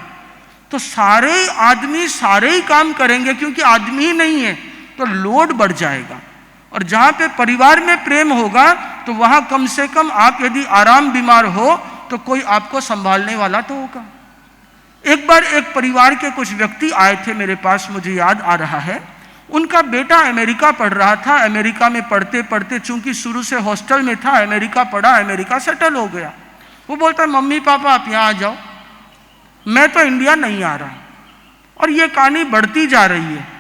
तो सारे ही आदमी सारे ही काम करेंगे, क्योंकि आदमी ही नहीं है तो लोड बढ़ जाएगा। और जहां पे परिवार में प्रेम होगा तो वहां कम से कम आप यदि आराम बीमार हो तो कोई आपको संभालने वाला तो होगा। एक बार एक परिवार के कुछ व्यक्ति आए थे मेरे पास, मुझे याद आ रहा है। उनका बेटा अमेरिका पढ़ रहा था। अमेरिका में पढ़ते पढ़ते, चूंकि शुरू से हॉस्टल में था, अमेरिका पढ़ा, अमेरिका सेटल हो गया। वो बोलता है मम्मी पापा आप यहाँ आ जाओ, मैं तो इंडिया नहीं आ रहा। और ये कहानी बढ़ती जा रही है।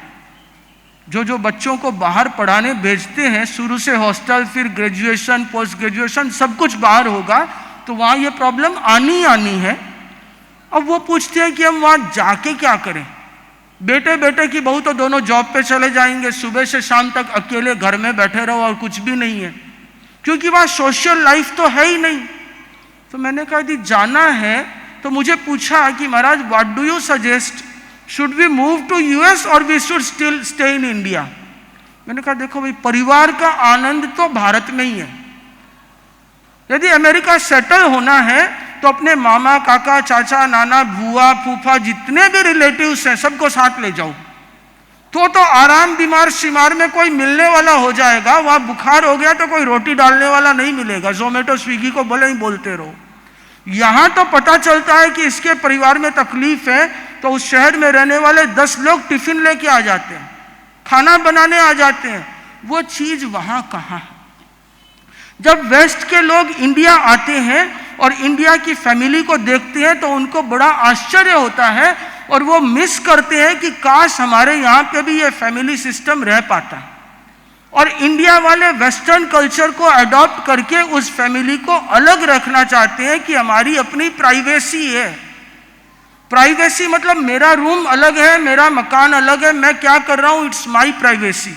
जो बच्चों को बाहर पढ़ाने भेजते हैं, शुरू से हॉस्टल, फिर ग्रेजुएशन, पोस्ट ग्रेजुएशन, सब कुछ बाहर होगा, तो वहाँ ये प्रॉब्लम आनी है। अब वो पूछते हैं कि हम वहाँ जाके क्या करें? बेटे की बहू तो दोनों जॉब पे चले जाएंगे, सुबह से शाम तक अकेले घर में बैठे रहो और कुछ भी नहीं है, क्योंकि वहाँ सोशल लाइफ तो है ही नहीं। तो मैंने कहा यदि जाना है तो मुझे पूछा कि Maharaj what do you suggest, should we move to US और we should still stay in India? मैंने कहा देखो भाई, परिवार का आनंद तो भारत में ही है। यदि अमेरिका सेटल होना है तो अपने मामा, काका, चाचा, नाना, बुआ, फूफा, जितने भी रिलेटिव्स हैं सबको साथ ले जाओ। तो आराम बीमार शिमार में कोई मिलने वाला हो जाएगा। वहां बुखार हो गया तो कोई रोटी डालने वाला नहीं मिलेगा, जोमेटो स्विगी को भले ही बोलते रहो। यहां तो पता चलता है कि इसके परिवार में तकलीफ है तो उस शहर में रहने वाले 10 लोग टिफिन लेके आ जाते हैं, खाना बनाने आ जाते हैं। वो चीज वहां कहां है? जब वेस्ट के लोग इंडिया आते हैं और इंडिया की फैमिली को देखते हैं तो उनको बड़ा आश्चर्य होता है और वो मिस करते हैं कि काश हमारे यहाँ पे भी ये फैमिली सिस्टम रह पाता। और इंडिया वाले वेस्टर्न कल्चर को अडॉप्ट करके उस फैमिली को अलग रखना चाहते हैं कि हमारी अपनी प्राइवेसी है। प्राइवेसी मतलब मेरा रूम अलग है, मेरा मकान अलग है, मैं क्या कर रहा हूं, इट्स माई प्राइवेसी।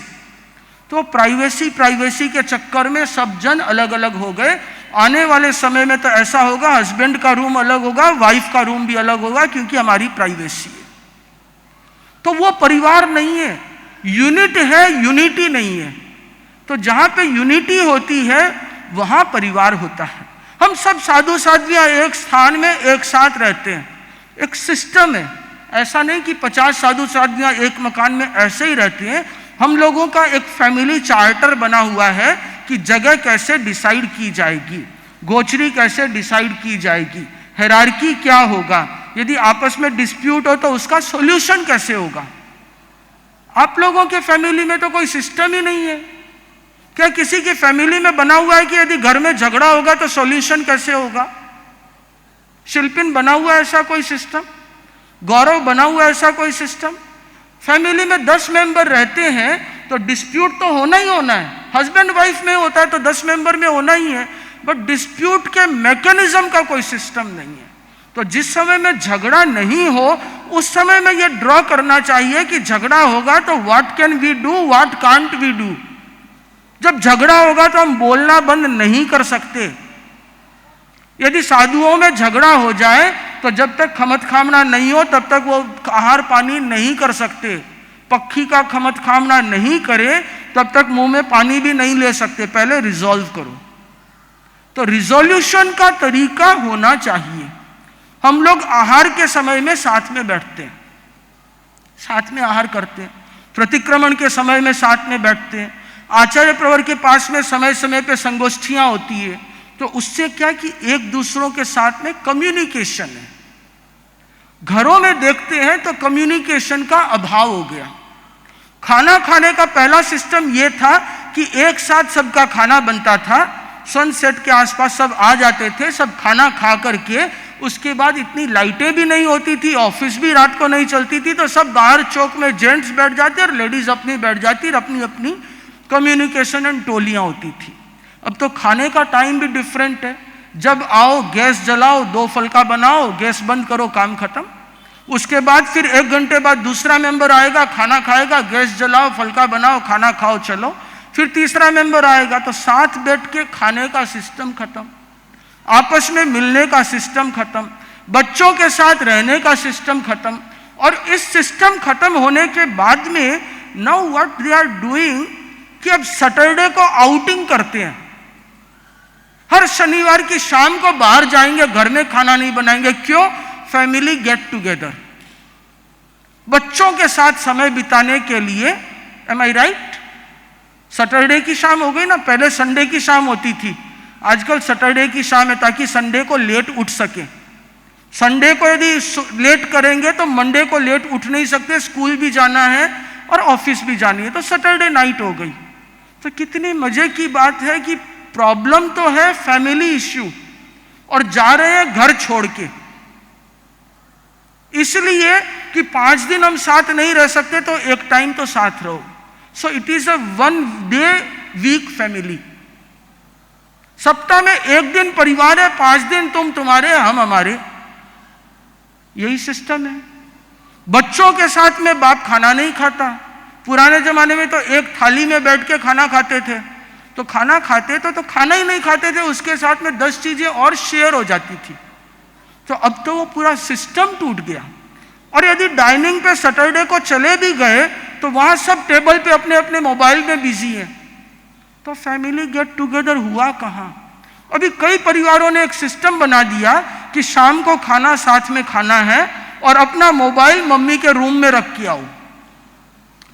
तो प्राइवेसी के चक्कर में सब जन अलग अलग हो गए। आने वाले समय में तो ऐसा होगा, हस्बैंड का रूम अलग होगा, वाइफ का रूम भी अलग होगा, क्योंकि हमारी प्राइवेसी है। तो वो परिवार नहीं है, यूनिट है, यूनिटी नहीं है। तो जहां पे यूनिटी होती है वहां परिवार होता है। हम सब साधु साध्वियां एक स्थान में एक साथ रहते हैं, एक सिस्टम है। ऐसा नहीं कि 50 साधु साध्वियां एक मकान में ऐसे ही रहते हैं। हम लोगों का एक फैमिली चार्टर बना हुआ है कि जगह कैसे डिसाइड की जाएगी, गोचरी कैसे डिसाइड की जाएगी, हायरार्की क्या होगा, यदि आपस में डिस्प्यूट हो तो उसका सॉल्यूशन कैसे होगा। आप लोगों के फैमिली में तो कोई सिस्टम ही नहीं है। क्या किसी की फैमिली में बना हुआ है कि यदि घर में झगड़ा होगा तो सॉल्यूशन कैसे होगा? शिल्पिन बना हुआ है ऐसा कोई सिस्टम? गौरव बना हुआ है ऐसा कोई सिस्टम? फैमिली में 10 मेंबर रहते हैं तो डिस्प्यूट तो होना ही होना है। हस्बैंड वाइफ में होता है तो 10 मेंबर में होना ही है, बट डिस्प्यूट के मैकेनिज्म का कोई सिस्टम नहीं है। तो जिस समय में झगड़ा नहीं हो उस समय में ये ड्रॉ करना चाहिए कि झगड़ा होगा तो what can we do, what can't we do. जब झगड़ा होगा तो हम बोलना बंद नहीं कर सकते। यदि साधुओं में झगड़ा हो जाए तो जब तक खमत खामना नहीं हो तब तक वो आहार पानी नहीं कर सकते। पक्षी का खमत खामना नहीं करे तब तक मुंह में पानी भी नहीं ले सकते। पहले रिजॉल्व करो। तो रिजोल्यूशन का तरीका होना चाहिए। हम लोग आहार के समय में साथ में बैठते हैं, साथ में आहार करते हैं, प्रतिक्रमण के समय में साथ में बैठते हैं, आचार्य प्रवर के पास में समय समय पे संगोष्ठियां होती है। तो उससे क्या कि एक दूसरों के साथ में कम्युनिकेशन है। घरों में देखते हैं तो कम्युनिकेशन का अभाव हो गया। खाना खाने का पहला सिस्टम यह था कि एक साथ सबका खाना बनता था, सनसेट के आसपास सब आ जाते थे, सब खाना खा करके उसके बाद इतनी लाइटें भी नहीं होती थी, ऑफिस भी रात को नहीं चलती थी, तो सब बाहर चौक में जेंट्स बैठ जाते और लेडीज अपनी बैठ जाती और अपनी अपनी कम्युनिकेशन एंड टोलियां होती थी। अब तो खाने का टाइम भी डिफरेंट है। जब आओ गैस जलाओ, 2 फुलका बनाओ, गैस बंद करो, काम खत्म। उसके बाद फिर 1 घंटे बाद दूसरा मेंबर आएगा, खाना खाएगा, गैस जलाओ, फुलका बनाओ, खाना खाओ, चलो। फिर तीसरा मेंबर आएगा तो साथ बैठ के खाने का सिस्टम खत्म, आपस में मिलने का सिस्टम खत्म, बच्चों के साथ रहने का सिस्टम खत्म। और इस सिस्टम खत्म होने के बाद में now what they are doing कि अब सैटरडे को आउटिंग करते हैं। हर शनिवार की शाम को बाहर जाएंगे, घर में खाना नहीं बनाएंगे। क्यों? फैमिली गेट टुगेदर, बच्चों के साथ समय बिताने के लिए। एम आई राइट? सैटरडे की शाम हो गई ना, पहले संडे की शाम होती थी, आजकल सैटरडे की शाम है ताकि संडे को लेट उठ सके। संडे को यदि लेट करेंगे तो मंडे को लेट उठ नहीं सकते, स्कूल भी जाना है और ऑफिस भी जानी है, तो सैटरडे नाइट हो गई। तो कितनी मजे की बात है कि प्रॉब्लम तो है फैमिली इश्यू और जा रहे हैं घर छोड़ के, इसलिए कि 5 दिन हम साथ नहीं रह सकते तो एक टाइम तो साथ रहो। So it is a 1 day week family. सप्ताह में 1 दिन परिवार है, 5 दिन तुम तुम्हारे, हम हमारे, यही सिस्टम है। बच्चों के साथ में बाप खाना नहीं खाता। पुराने जमाने में तो एक थाली में बैठ के खाना खाते थे, तो खाना खाते तो खाना ही नहीं खाते थे, उसके साथ में 10 चीजें और शेयर हो जाती थी। तो अब तो वो पूरा सिस्टम टूट गया। और यदि डाइनिंग पे सैटरडे को चले भी गए तो वहां सब टेबल पे अपने अपने मोबाइल में बिजी हैं, तो फैमिली गेट टुगेदर हुआ कहां? अभी कई परिवारों ने एक सिस्टम बना दिया कि शाम को खाना साथ में खाना है और अपना मोबाइल मम्मी के रूम में रख के आओ,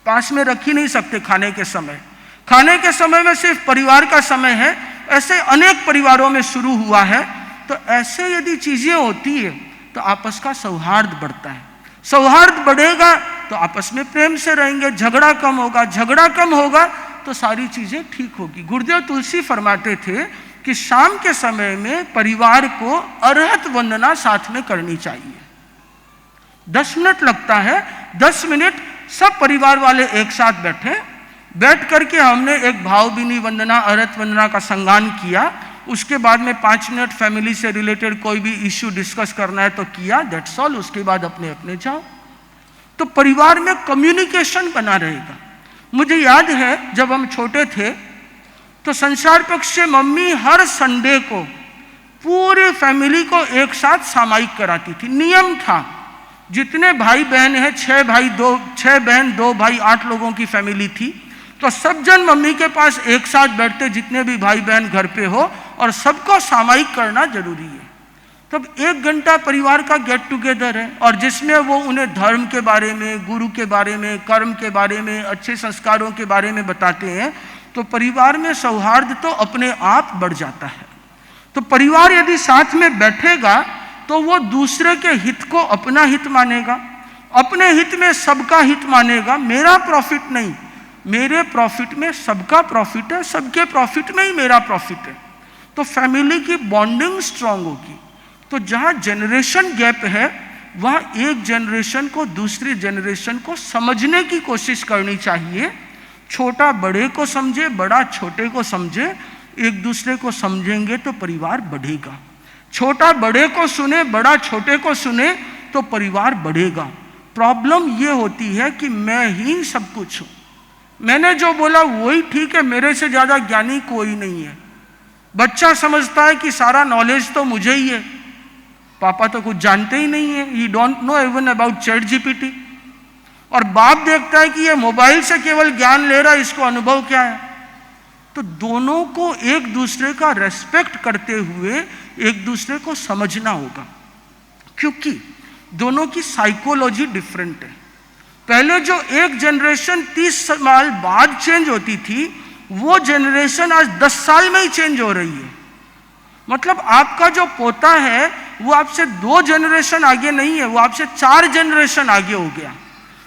पास में रख ही नहीं सकते खाने के समय। खाने के समय में सिर्फ परिवार का समय है, ऐसे अनेक परिवारों में शुरू हुआ है। तो ऐसे यदि चीजें होती है तो आपस का सौहार्द बढ़ता है, सौहार्द बढ़ेगा तो आपस में प्रेम से रहेंगे, झगड़ा कम होगा, झगड़ा कम होगा तो सारी चीजें ठीक होगी। गुरुदेव तुलसी फरमाते थे कि शाम के समय में परिवार को अरहत वंदना साथ में करनी चाहिए। 10 मिनट लगता है, 10 मिनट सब परिवार वाले एक साथ बैठे, बैठ करके हमने एक भावभीनी वंदना, अरहत वंदना का संगान किया। उसके बाद में 5 मिनट फैमिली से रिलेटेड कोई भी इश्यू डिस्कस करना है तो किया, दैट्स ऑल। उसके बाद अपने अपने जाओ। तो परिवार में कम्युनिकेशन बना रहेगा। मुझे याद है जब हम छोटे थे तो संसार पक्ष से मम्मी हर संडे को पूरी फैमिली को एक साथ सामायिक कराती थी। नियम था, जितने भाई बहन हैं, 6 बहन 2 भाई, 8 लोगों की फैमिली थी, तो सब जन मम्मी के पास एक साथ बैठते, जितने भी भाई बहन घर पे हो, और सबको सामायिक करना जरूरी है। तब 1 घंटा परिवार का गेट टुगेदर है और जिसमें वो उन्हें धर्म के बारे में, गुरु के बारे में, कर्म के बारे में, अच्छे संस्कारों के बारे में बताते हैं। तो परिवार में सौहार्द तो अपने आप बढ़ जाता है। तो परिवार यदि साथ में बैठेगा तो वो दूसरे के हित को अपना हित मानेगा, अपने हित में सबका हित मानेगा। मेरा प्रॉफिट नहीं, मेरे प्रॉफिट में सबका प्रॉफिट है, सबके प्रॉफिट में ही मेरा प्रॉफिट है। तो फैमिली की बॉन्डिंग स्ट्रांग होगी। तो जहां जनरेशन गैप है वहां एक जनरेशन को दूसरी जनरेशन को समझने की कोशिश करनी चाहिए। छोटा बड़े को समझे, बड़ा छोटे को समझे, एक दूसरे को समझेंगे तो परिवार बढ़ेगा। छोटा बड़े को सुने, बड़ा छोटे को सुने तो परिवार बढ़ेगा। प्रॉब्लम ये होती है कि मैं ही सब कुछ हूं, मैंने जो बोला वही ठीक है, मेरे से ज्यादा ज्ञानी कोई नहीं है। बच्चा समझता है कि सारा नॉलेज तो मुझे ही है, पापा तो कुछ जानते ही नहीं है, ही don't know even about chat GPT. और बाप देखता है कि ये मोबाइल से केवल ज्ञान ले रहा है, इसको अनुभव क्या है। तो दोनों को एक दूसरे का रेस्पेक्ट करते हुए एक दूसरे को समझना होगा, क्योंकि दोनों की साइकोलॉजी डिफरेंट है। पहले जो एक जनरेशन 30 साल बाद चेंज होती थी, वो जनरेशन आज 10 साल में ही चेंज हो रही है। मतलब आपका जो पोता है वो आपसे 2 जनरेशन आगे नहीं है, वो आपसे 4 जनरेशन आगे हो गया।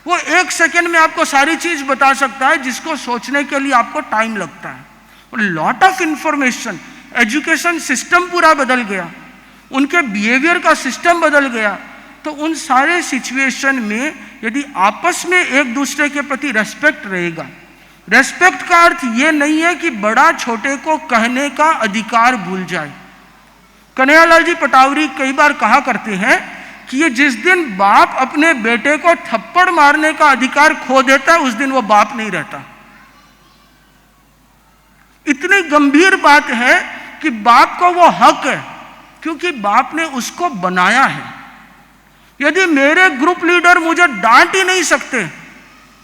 वो 1 सेकेंड में आपको सारी चीज बता सकता है, जिसको सोचने के लिए आपको टाइम लगता है। Lot of information, education system पूरा बदल गया, उनके बिहेवियर का सिस्टम बदल गया। तो उन सारे सिचुएशन में यदि आपस में एक दूसरे के प्रति रेस्पेक्ट रहेगा, रेस्पेक्ट का अर्थ ये नहीं है कि बड़ा छोटे को कहने का अधिकार भूल जाए। कन्हैयालाल जी पटावरी कई बार कहा करते हैं कि ये जिस दिन बाप अपने बेटे को थप्पड़ मारने का अधिकार खो देता है, उस दिन वो बाप नहीं रहता। इतनी गंभीर बात है कि बाप को वो हक है, क्योंकि बाप ने उसको बनाया है। यदि मेरे ग्रुप लीडर मुझे डांट ही नहीं सकते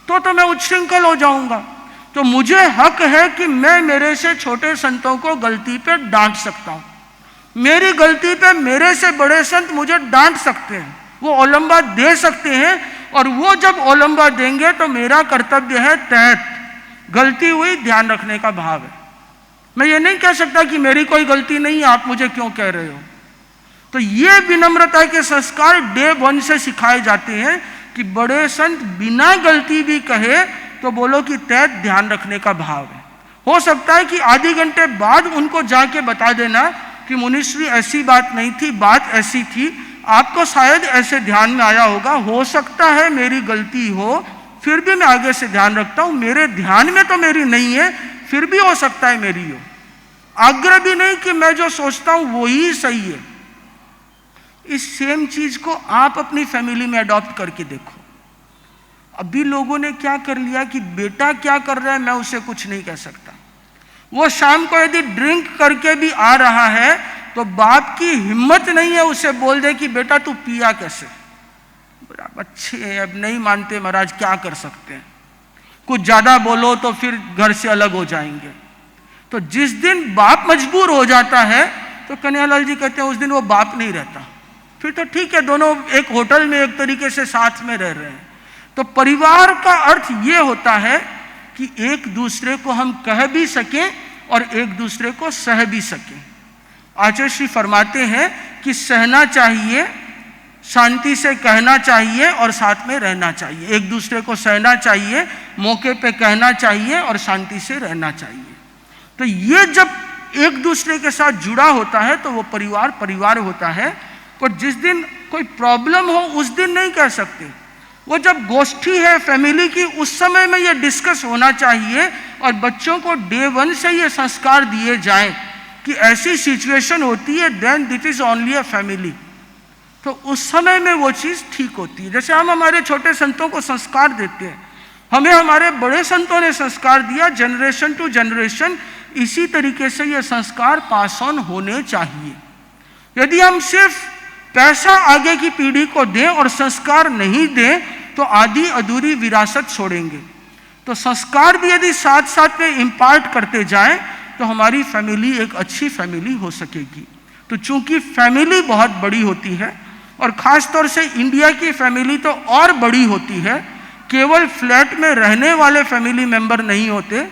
तो मैं उच्छृंखल हो जाऊंगा। तो मुझे हक है कि मैं मेरे से छोटे संतों को गलती पे डांट सकता हूं। मेरी गलती पे मेरे से बड़े संत मुझे डांट सकते हैं, वो ओलंबा दे सकते हैं, और वो जब ओलंबा देंगे तो मेरा कर्तव्य है तहत गलती हुई ध्यान रखने का भाव है। मैं ये नहीं कह सकता कि मेरी कोई गलती नहीं है, आप मुझे क्यों कह रहे हो। तो ये विनम्रता के संस्कार डे 1 से सिखाए जाते हैं कि बड़े संत बिना गलती भी कहे तो बोलो कि तहत ध्यान रखने का भाव है। हो सकता है कि आधे घंटे बाद उनको जाके बता देना कि मुनिश्री ऐसी बात नहीं थी, बात ऐसी थी, आपको शायद ऐसे ध्यान में आया होगा, हो सकता है मेरी गलती हो, फिर भी मैं आगे से ध्यान रखता हूं, मेरे ध्यान में तो मेरी नहीं है, फिर भी हो सकता है मेरी हो। आग्रह भी नहीं कि मैं जो सोचता हूं वो ही सही है। इस सेम चीज को आप अपनी फैमिली में अडॉप्ट करके देखो। अभी लोगों ने क्या कर लिया कि बेटा क्या कर रहा है मैं उसे कुछ नहीं कह सकता। वो शाम को यदि ड्रिंक करके भी आ रहा है तो बाप की हिम्मत नहीं है उसे बोल दे कि बेटा तू पिया कैसे। बच्चे अब नहीं मानते महाराज, क्या कर सकते हैं, कुछ ज्यादा बोलो तो फिर घर से अलग हो जाएंगे। तो जिस दिन बाप मजबूर हो जाता है तो कन्हैयालाल जी कहते हैं उस दिन वो बाप नहीं रहता। फिर तो ठीक है, दोनों एक होटल में एक तरीके से साथ में रह रहे हैं। तो परिवार का अर्थ ये होता है कि एक दूसरे को हम कह भी सकें और एक दूसरे को सह भी सकें। आचार्य श्री फरमाते हैं कि सहना चाहिए, शांति से कहना चाहिए और साथ में रहना चाहिए। एक दूसरे को सहना चाहिए, मौके पे कहना चाहिए और शांति से रहना चाहिए। तो ये जब एक दूसरे के साथ जुड़ा होता है तो वो परिवार परिवार होता है। पर जिस दिन कोई प्रॉब्लम हो उस दिन नहीं कह सकते। वो जब गोष्ठी है फैमिली की, उस समय में ये डिस्कस होना चाहिए और बच्चों को डे 1 से ये संस्कार दिए जाएं कि ऐसी सिचुएशन होती है, then it is only a family. तो उस समय में वो चीज़ ठीक होती है। जैसे हम हमारे छोटे संतों को संस्कार देते हैं, हमें हमारे बड़े संतों ने संस्कार दिया, जनरेशन टू जनरेशन इसी तरीके से ये संस्कार पास ऑन होने चाहिए। यदि हम सिर्फ पैसा आगे की पीढ़ी को दें और संस्कार नहीं दें तो आधी अधूरी विरासत छोड़ेंगे। तो संस्कार भी यदि साथ साथ में इम्पार्ट करते जाएं तो हमारी फैमिली एक अच्छी फैमिली हो सकेगी। तो चूंकि फैमिली बहुत बड़ी होती है और ख़ास तौर से इंडिया की फैमिली तो और बड़ी होती है, केवल फ्लैट में रहने वाले फैमिली मेंबर नहीं होते,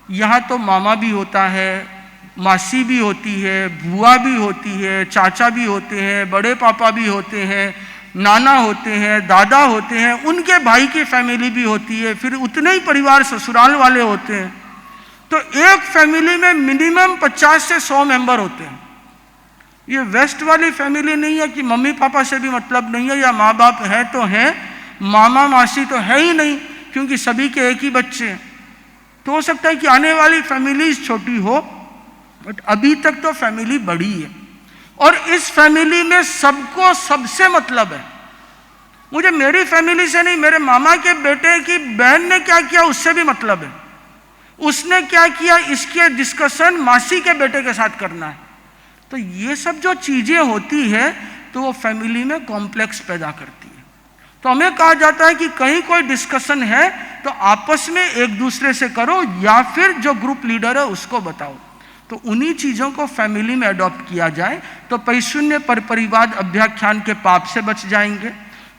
यहाँ तो मामा भी होता है, मासी भी होती है, बुआ भी होती है, चाचा भी होते हैं, बड़े पापा भी होते हैं, नाना होते हैं, दादा होते हैं, उनके भाई की फैमिली भी होती है, फिर उतने ही परिवार ससुराल वाले होते हैं। तो एक फैमिली में मिनिमम 50 से 100 मेंबर होते हैं। ये वेस्ट वाली फैमिली नहीं है कि मम्मी पापा से भी मतलब नहीं है या माँ बाप हैं तो हैं, मामा मासी तो है ही नहीं क्योंकि सभी के एक ही बच्चे हैं। तो हो सकता है कि आने वाली फैमिली छोटी हो, बट अभी तक तो फैमिली बड़ी है और इस फैमिली में सबको सबसे मतलब है। मुझे मेरी फैमिली से नहीं, मेरे मामा के बेटे की बहन ने क्या किया उससे भी मतलब है, उसने क्या किया इसके डिस्कशन मासी के बेटे के साथ करना है। तो ये सब जो चीजें होती है तो वो फैमिली में कॉम्प्लेक्स पैदा करती है। तो हमें कहा जाता है कि कहीं कोई डिस्कशन है तो आपस में एक दूसरे से करो या फिर जो ग्रुप लीडर है उसको बताओ। तो उन्हीं चीजों को फैमिली में अडॉप्ट किया जाए तो पैशून्य पर परिवाद अभ्याख्यान के पाप से बच जाएंगे,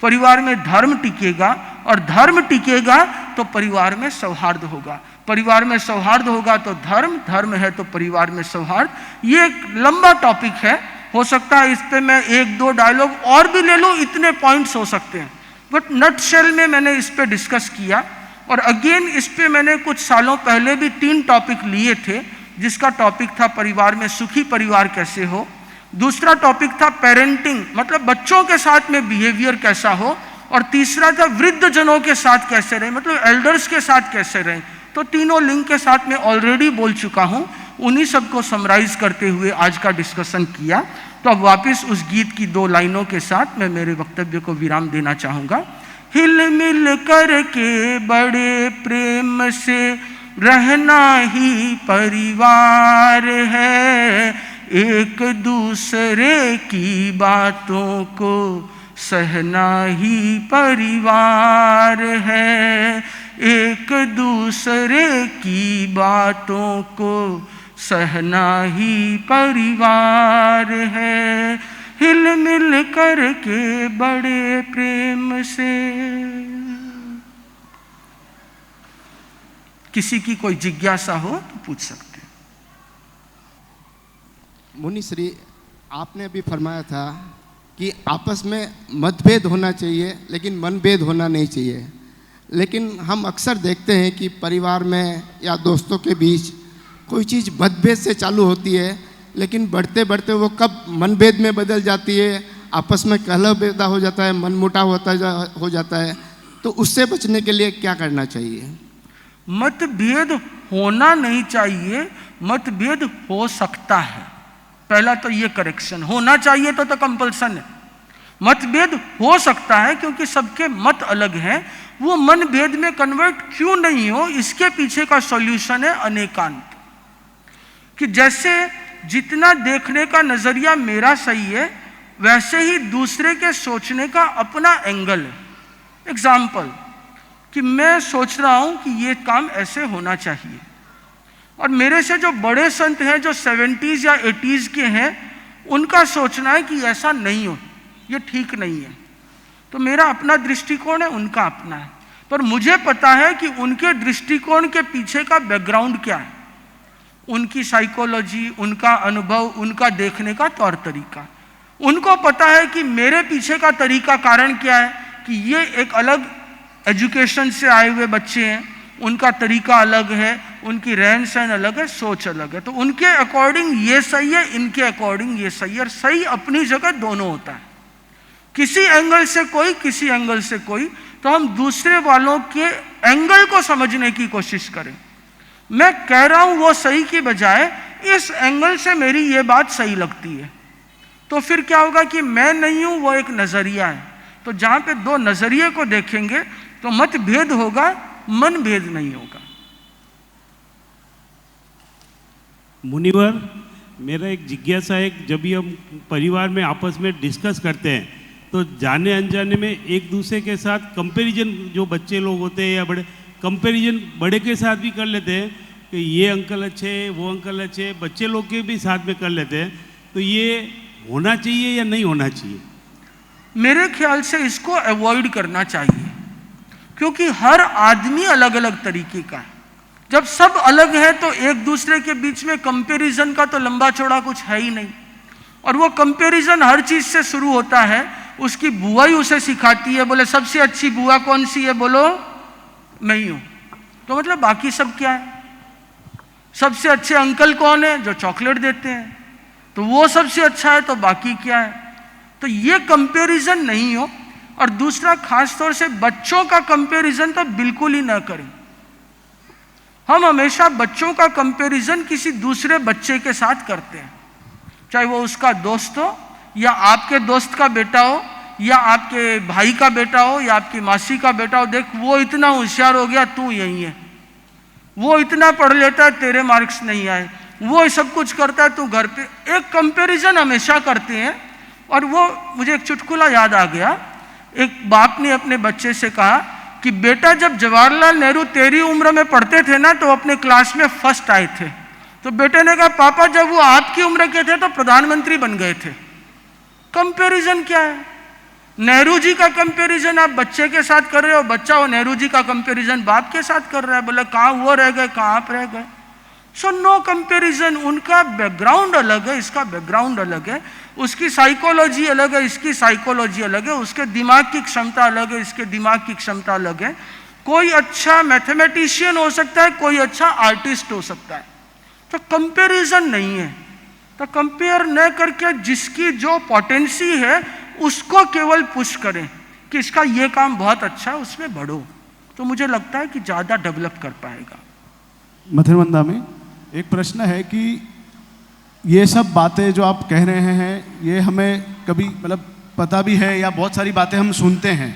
परिवार में धर्म टिकेगा, और धर्म टिकेगा तो परिवार में सौहार्द होगा, परिवार में सौहार्द होगा तो धर्म, धर्म है तो परिवार में सौहार्द। ये एक लंबा टॉपिक है, हो सकता है इस पे मैं एक दो डायलॉग और भी ले लूं, इतने पॉइंट्स हो सकते हैं, बट नटशेल में मैंने इस पे डिस्कस किया। और अगेन इस पे मैंने कुछ सालों पहले भी 3 टॉपिक लिए थे, जिसका टॉपिक था परिवार में सुखी परिवार कैसे हो, दूसरा टॉपिक था पेरेंटिंग मतलब बच्चों के साथ में बिहेवियर कैसा हो, और तीसरा था वृद्ध जनों के साथ कैसे रहें मतलब एल्डर्स के साथ कैसे रहें। तो तीनों लिंक के साथ मैं ऑलरेडी बोल चुका हूं, उन्हीं सबको समराइज करते हुए आज का डिस्कशन किया। तो अब वापस उस गीत की 2 लाइनों के साथ मैं मेरे वक्तव्य को विराम देना चाहूँगा। हिल मिल कर के बड़े प्रेम से रहना ही परिवार है, एक दूसरे की बातों को सहना ही परिवार है, एक दूसरे की बातों को सहना ही परिवार है, हिल मिल कर के बड़े प्रेम से। किसी की कोई जिज्ञासा हो तो पूछ सकते हैं। मुनि श्री, आपने अभी फरमाया था कि आपस में मतभेद होना चाहिए लेकिन मनभेद होना नहीं चाहिए, लेकिन हम अक्सर देखते हैं कि परिवार में या दोस्तों के बीच कोई चीज़ मतभेद से चालू होती है लेकिन बढ़ते बढ़ते वो कब मनभेद में बदल जाती है, आपस में कलह पैदा हो जाता है, मनमुटाव हो जाता है। तो उससे बचने के लिए क्या करना चाहिए? मतभेद होना नहीं चाहिए, मतभेद हो सकता है। पहला तो ये करेक्शन, होना चाहिए तो कंपल्सन है। मतभेद हो सकता है क्योंकि सबके मत अलग हैं। वो मनभेद में कन्वर्ट क्यों नहीं हो, इसके पीछे का सॉल्यूशन है अनेकांत। कि जैसे जितना देखने का नजरिया मेरा सही है वैसे ही दूसरे के सोचने का अपना एंगल है। एग्जाम्पल कि मैं सोच रहा हूं कि ये काम ऐसे होना चाहिए, और मेरे से जो बड़े संत हैं जो 70s या 80s के हैं उनका सोचना है कि ऐसा नहीं हो, ये ठीक नहीं है। तो मेरा अपना दृष्टिकोण है, उनका अपना है, पर मुझे पता है कि उनके दृष्टिकोण के पीछे का बैकग्राउंड क्या है, उनकी साइकोलॉजी, उनका अनुभव, उनका देखने का तौर तरीका। उनको पता है कि मेरे पीछे का तरीका कारण क्या है, कि ये एक अलग एजुकेशन से आए हुए बच्चे हैं, उनका तरीका अलग है, उनकी रहन सहन अलग है, सोच अलग है। तो उनके अकॉर्डिंग ये सही है, इनके अकॉर्डिंग ये सही है, और सही अपनी जगह दोनों होता है। किसी एंगल से कोई, किसी एंगल से कोई। तो हम दूसरे वालों के एंगल को समझने की कोशिश करें। मैं कह रहा हूं वो सही की बजाय इस एंगल से मेरी ये बात सही लगती है, तो फिर क्या होगा कि मैं नहीं हूं, वो एक नजरिया है। तो जहां पे 2 नजरिए को देखेंगे तो मतभेद होगा, मनभेद नहीं होगा। मुनिवर, मेरा एक जिज्ञासा है, जब भी हम परिवार में आपस में डिस्कस करते हैं तो जाने अनजाने में एक दूसरे के साथ कंपैरिजन, जो बच्चे लोग होते हैं या बड़े, कंपैरिजन बड़े के साथ भी कर लेते हैं कि ये अंकल अच्छे, वो अंकल अच्छे, बच्चे लोग के भी साथ में कर लेते हैं। तो ये होना चाहिए या नहीं होना चाहिए? मेरे ख्याल से इसको अवॉइड करना चाहिए, क्योंकि हर आदमी अलग अलग तरीके का है। जब सब अलग है तो एक दूसरे के बीच में कंपैरिजन का तो लंबा चौड़ा कुछ है ही नहीं। और वो कंपैरिजन हर चीज से शुरू होता है। उसकी बुआ ही उसे सिखाती है, बोले सबसे अच्छी बुआ कौन सी है, बोलो मैं ही हूं। तो मतलब बाकी सब क्या है? सबसे अच्छे अंकल कौन है? जो चॉकलेट देते हैं। तो वो सबसे अच्छा है, तो बाकी क्या है? तो ये कंपैरिजन नहीं हो। और दूसरा, खास तौर से बच्चों का कंपैरिजन तो बिल्कुल ही ना करें। हम हमेशा बच्चों का कंपैरिजन किसी दूसरे बच्चे के साथ करते हैं, चाहे वो उसका दोस्त हो, या आपके दोस्त का बेटा हो, या आपके भाई का बेटा हो या आपकी मासी का बेटा हो, देख वो इतना होशियार हो गया, तू यही है, वो इतना पढ़ लेता है, तेरे मार्क्स नहीं आए, वो सब कुछ करता है, तू घर पे। एक कंपैरिजन हमेशा करते हैं। और वो मुझे एक चुटकुला याद आ गया। एक बाप ने अपने बच्चे से कहा कि बेटा, जब जवाहरलाल नेहरू तेरी उम्र में पढ़ते थे ना तो अपने क्लास में फर्स्ट आए थे। तो बेटे ने कहा, पापा जब वो आपकी उम्र के थे तो प्रधानमंत्री बन गए थे। कंपैरिजन क्या है? नेहरू जी का कंपैरिजन आप बच्चे के साथ कर रहे हो, बच्चा वो नेहरू जी का कंपैरिजन बाप के साथ कर रहा है। बोले कहाँ वो रह गए, कहाँ आप रह गए। So no comparison. उनका बैकग्राउंड अलग है, इसका बैकग्राउंड अलग है, उसकी साइकोलॉजी अलग है, इसकी साइकोलॉजी अलग है, उसके दिमाग की क्षमता अलग है, इसके दिमाग की क्षमता अलग है। कोई अच्छा मैथमेटिशियन हो सकता है, कोई अच्छा आर्टिस्ट हो सकता है। तो कंपैरिजन नहीं है। तो कंपेयर न करके जिसकी जो पोटेंसी है उसको केवल पुश करें कि इसका ये काम बहुत अच्छा है, उसमें बढ़ो, तो मुझे लगता है कि ज़्यादा डेवलप कर पाएगा। मथुरवंदा में एक प्रश्न है कि ये सब बातें जो आप कह रहे हैं ये हमें कभी मतलब पता भी है या बहुत सारी बातें हम सुनते हैं,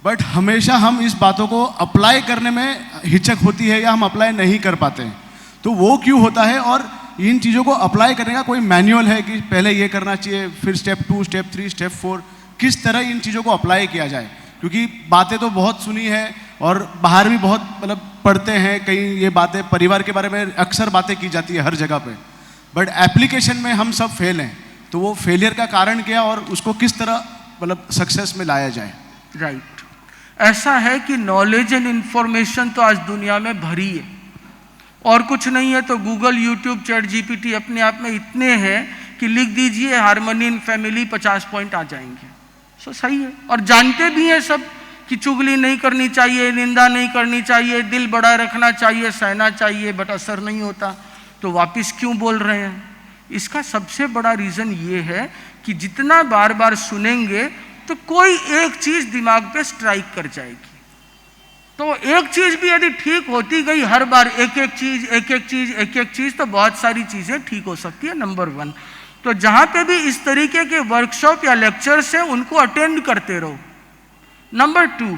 बट हमेशा हम इस बातों को अप्लाई करने में हिचक होती है या हम अप्लाई नहीं कर पाते हैं। तो वो क्यों होता है? और इन चीज़ों को अप्लाई करने का कोई मैनुअल है कि पहले ये करना चाहिए, फिर स्टेप 2, स्टेप 3, स्टेप 4, किस तरह इन चीज़ों को अप्लाई किया जाए? क्योंकि बातें तो बहुत सुनी है और बाहर भी बहुत मतलब पढ़ते हैं, कहीं ये बातें परिवार के बारे में अक्सर बातें की जाती है हर जगह पे, बट एप्लीकेशन में हम सब फेल हैं। तो वो फेलियर का कारण क्या और उसको किस तरह मतलब सक्सेस में लाया जाए? राइट। ऐसा है कि नॉलेज एंड इंफॉर्मेशन तो आज दुनिया में भरी है और कुछ नहीं है तो गूगल, यूट्यूब, चैट जीपीटी अपने आप में इतने हैं कि लिख दीजिए हार्मनी इन फैमिली, 50 पॉइंट आ जाएंगे। सो सही है। और जानते भी हैं सब कि चुगली नहीं करनी चाहिए, निंदा नहीं करनी चाहिए, दिल बड़ा रखना चाहिए, सहना चाहिए, बट असर नहीं होता। तो वापस क्यों बोल रहे हैं? इसका सबसे बड़ा रीज़न ये है कि जितना बार बार सुनेंगे तो कोई एक चीज़ दिमाग पे स्ट्राइक कर जाएगी। तो एक चीज़ भी यदि ठीक होती गई हर बार, एक एक चीज़, एक एक चीज़, एक एक चीज़, तो बहुत सारी चीज़ें ठीक हो सकती है। नंबर 1। तो जहाँ पे भी इस तरीके के वर्कशॉप या लेक्चर्स हैं उनको अटेंड करते रहो। नंबर 2,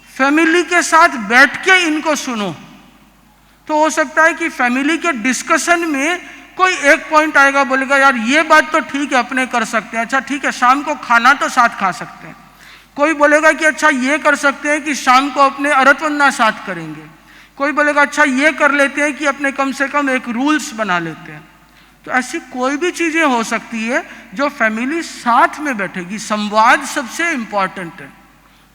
फैमिली के साथ बैठ के इनको सुनो। तो हो सकता है कि फैमिली के डिस्कशन में कोई एक पॉइंट आएगा, बोलेगा यार ये बात तो ठीक है, अपने कर सकते हैं, अच्छा ठीक है, शाम को खाना तो साथ खा सकते हैं। कोई बोलेगा कि अच्छा ये कर सकते हैं कि शाम को अपने अरतवन्ना साथ करेंगे। कोई बोलेगा अच्छा ये कर लेते हैं कि अपने कम से कम एक रूल्स बना लेते हैं। तो ऐसी कोई भी चीज़ें हो सकती है जो फैमिली साथ में बैठेगी। संवाद सबसे इम्पॉर्टेंट है,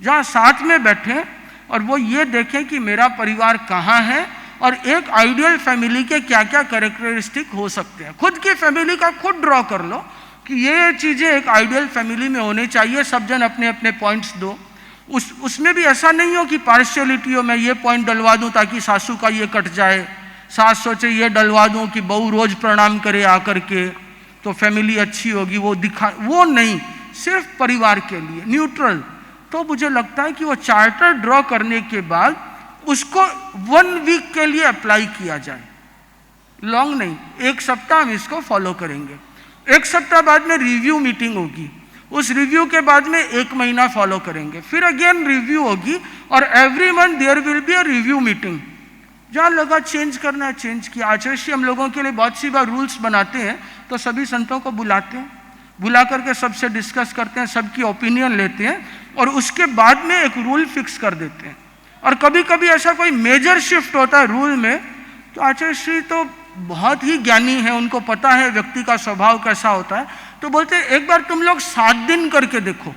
जहाँ साथ में बैठें और वो ये देखें कि मेरा परिवार कहाँ है और एक आइडियल फैमिली के क्या क्या कैरेक्टरिस्टिक हो सकते हैं। खुद की फैमिली का खुद ड्रॉ कर लो कि ये चीज़ें एक आइडियल फैमिली में होनी चाहिए। सब जन अपने अपने पॉइंट्स दो। उसमें भी ऐसा नहीं हो कि पार्शियलिटी हो, मैं ये पॉइंट डलवा दूं ताकि सासू का ये कट जाए, सास सोचे ये डलवा दूं कि बहू रोज प्रणाम करे आकर के तो फैमिली अच्छी होगी, वो नहीं, सिर्फ परिवार के लिए न्यूट्रल। तो मुझे लगता है कि वो चार्टर ड्रॉ करने के बाद उसको 1 वीक के लिए अप्लाई किया जाए, लॉन्ग नहीं, 1 सप्ताह हम इसको फॉलो करेंगे। 1 सप्ताह बाद में रिव्यू मीटिंग होगी, उस रिव्यू के बाद में 1 महीना फॉलो करेंगे, फिर अगेन रिव्यू होगी और every month there will be a review meeting. जहाँ लगा चेंज करना है चेंज किया। आचार्य श्री हम लोगों के लिए बहुत सी बार रूल्स बनाते हैं तो सभी संतों को बुलाते हैं, बुला करके सबसे डिस्कस करते हैं, सबकी ओपिनियन लेते हैं और उसके बाद में एक रूल फिक्स कर देते हैं। और कभी कभी ऐसा कोई मेजर शिफ्ट होता है रूल में तो आचार्य श्री तो बहुत ही ज्ञानी है, उनको पता है व्यक्ति का स्वभाव कैसा होता है, तो बोलते हैं एक बार तुम लोग 7 दिन करके देखो।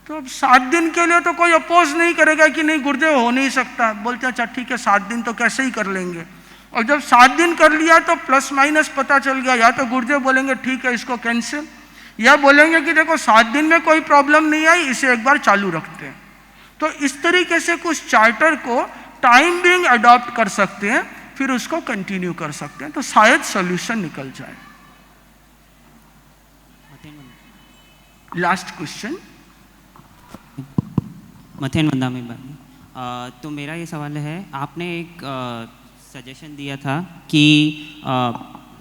तो अब 7 दिन के लिए तो कोई अपोज नहीं करेगा कि नहीं गुरुदेव हो नहीं सकता। बोलते हैं अच्छा ठीक है 7 दिन तो कैसे ही कर लेंगे। और जब 7 दिन कर लिया तो प्लस माइनस पता चल गया, या तो गुरुदेव बोलेंगे ठीक है इसको कैंसिल, या बोलेंगे कि देखो 7 दिन में कोई प्रॉब्लम नहीं आई, इसे एक बार चालू रखते हैं। तो इस तरीके से कुछ चार्टर को टाइम बिंग अडॉप्ट कर सकते हैं, फिर उसको कंटिन्यू कर सकते हैं, तो शायद सॉल्यूशन निकल जाए। लास्ट क्वेश्चन मथेन वंदा में तो मेरा ये सवाल है, आपने एक सजेशन दिया था कि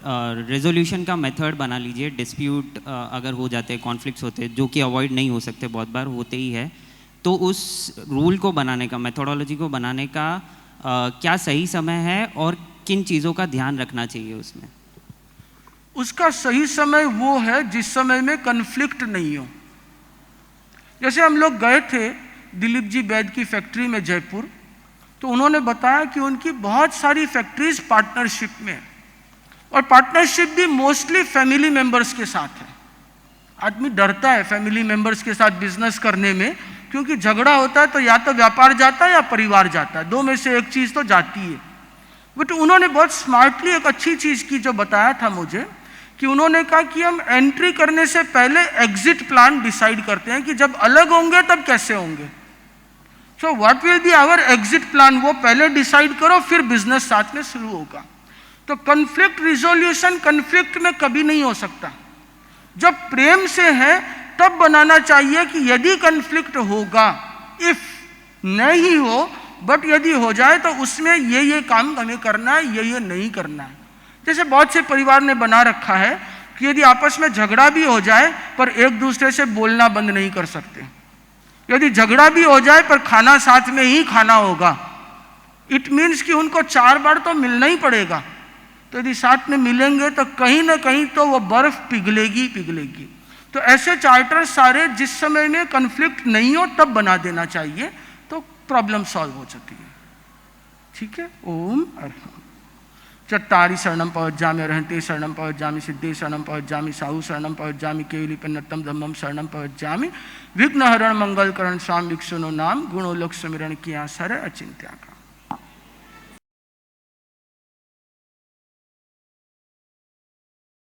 रेजोल्यूशन का मेथड बना लीजिए, डिस्प्यूट अगर हो जाते हैं, कॉन्फ्लिक्ट्स होते हैं जो कि अवॉइड नहीं हो सकते, बहुत बार होते ही है, तो उस रूल को बनाने का, मेथोडोलॉजी को बनाने का क्या सही समय है और किन चीज़ों का ध्यान रखना चाहिए उसमें? उसका सही समय वो है जिस समय में कन्फ्लिक्ट नहीं हो। जैसे हम लोग गए थे दिलीप जी बैद की फैक्ट्री में जयपुर, तो उन्होंने बताया कि उनकी बहुत सारी फैक्ट्रीज पार्टनरशिप में है, और पार्टनरशिप भी मोस्टली फैमिली मेंबर्स के साथ है। आदमी डरता है फैमिली मेंबर्स के साथ बिजनेस करने में, क्योंकि झगड़ा होता है तो या तो व्यापार जाता है या परिवार जाता है, दो में से एक चीज़ तो जाती है। बट उन्होंने बहुत स्मार्टली एक अच्छी चीज़ की जो बताया था मुझे, कि उन्होंने कहा कि हम एंट्री करने से पहले एग्जिट प्लान डिसाइड करते हैं कि जब अलग होंगे तब कैसे होंगे। So what will be our exit plan, वो पहले डिसाइड करो, फिर बिजनेस साथ में शुरू होगा। तो कन्फ्लिक्ट रिजोल्यूशन कन्फ्लिक्ट में कभी नहीं हो सकता। जब प्रेम से है तब बनाना चाहिए कि यदि कन्फ्लिक्ट होगा, इफ नहीं हो, बट यदि हो जाए तो उसमें ये काम हमें करना है, ये नहीं करना है। जैसे बहुत से परिवार ने बना रखा है कि यदि आपस में झगड़ा भी हो जाए पर एक दूसरे से बोलना बंद नहीं कर सकते, यदि झगड़ा भी हो जाए पर खाना साथ में ही खाना होगा। इट मीन्स कि उनको 4 बार तो मिलना ही पड़ेगा। तो यदि साथ में मिलेंगे तो कहीं ना कहीं तो वो बर्फ पिघलेगी पिघलेगी। तो ऐसे चार्टर सारे जिस समय में कन्फ्लिक्ट नहीं हो तब बना देना चाहिए, तो प्रॉब्लम सॉल्व हो जाती है। ठीक है। ओम अर्हं। चत्तारि शरणं प्रव्रजामि, अरहन्ते शरणं प्रव्रजामि, सिद्धे शरणं प्रव्रजामि, साहु शरणं प्रव्रजामि, केवलीपन्नतम धम्मं शरणं प्रव्रजामि, विघ्नहरण मंगलकरण स्वामी विष्णु नाम, गुणोलोक सुमिरन किया सर अचिंत्या का।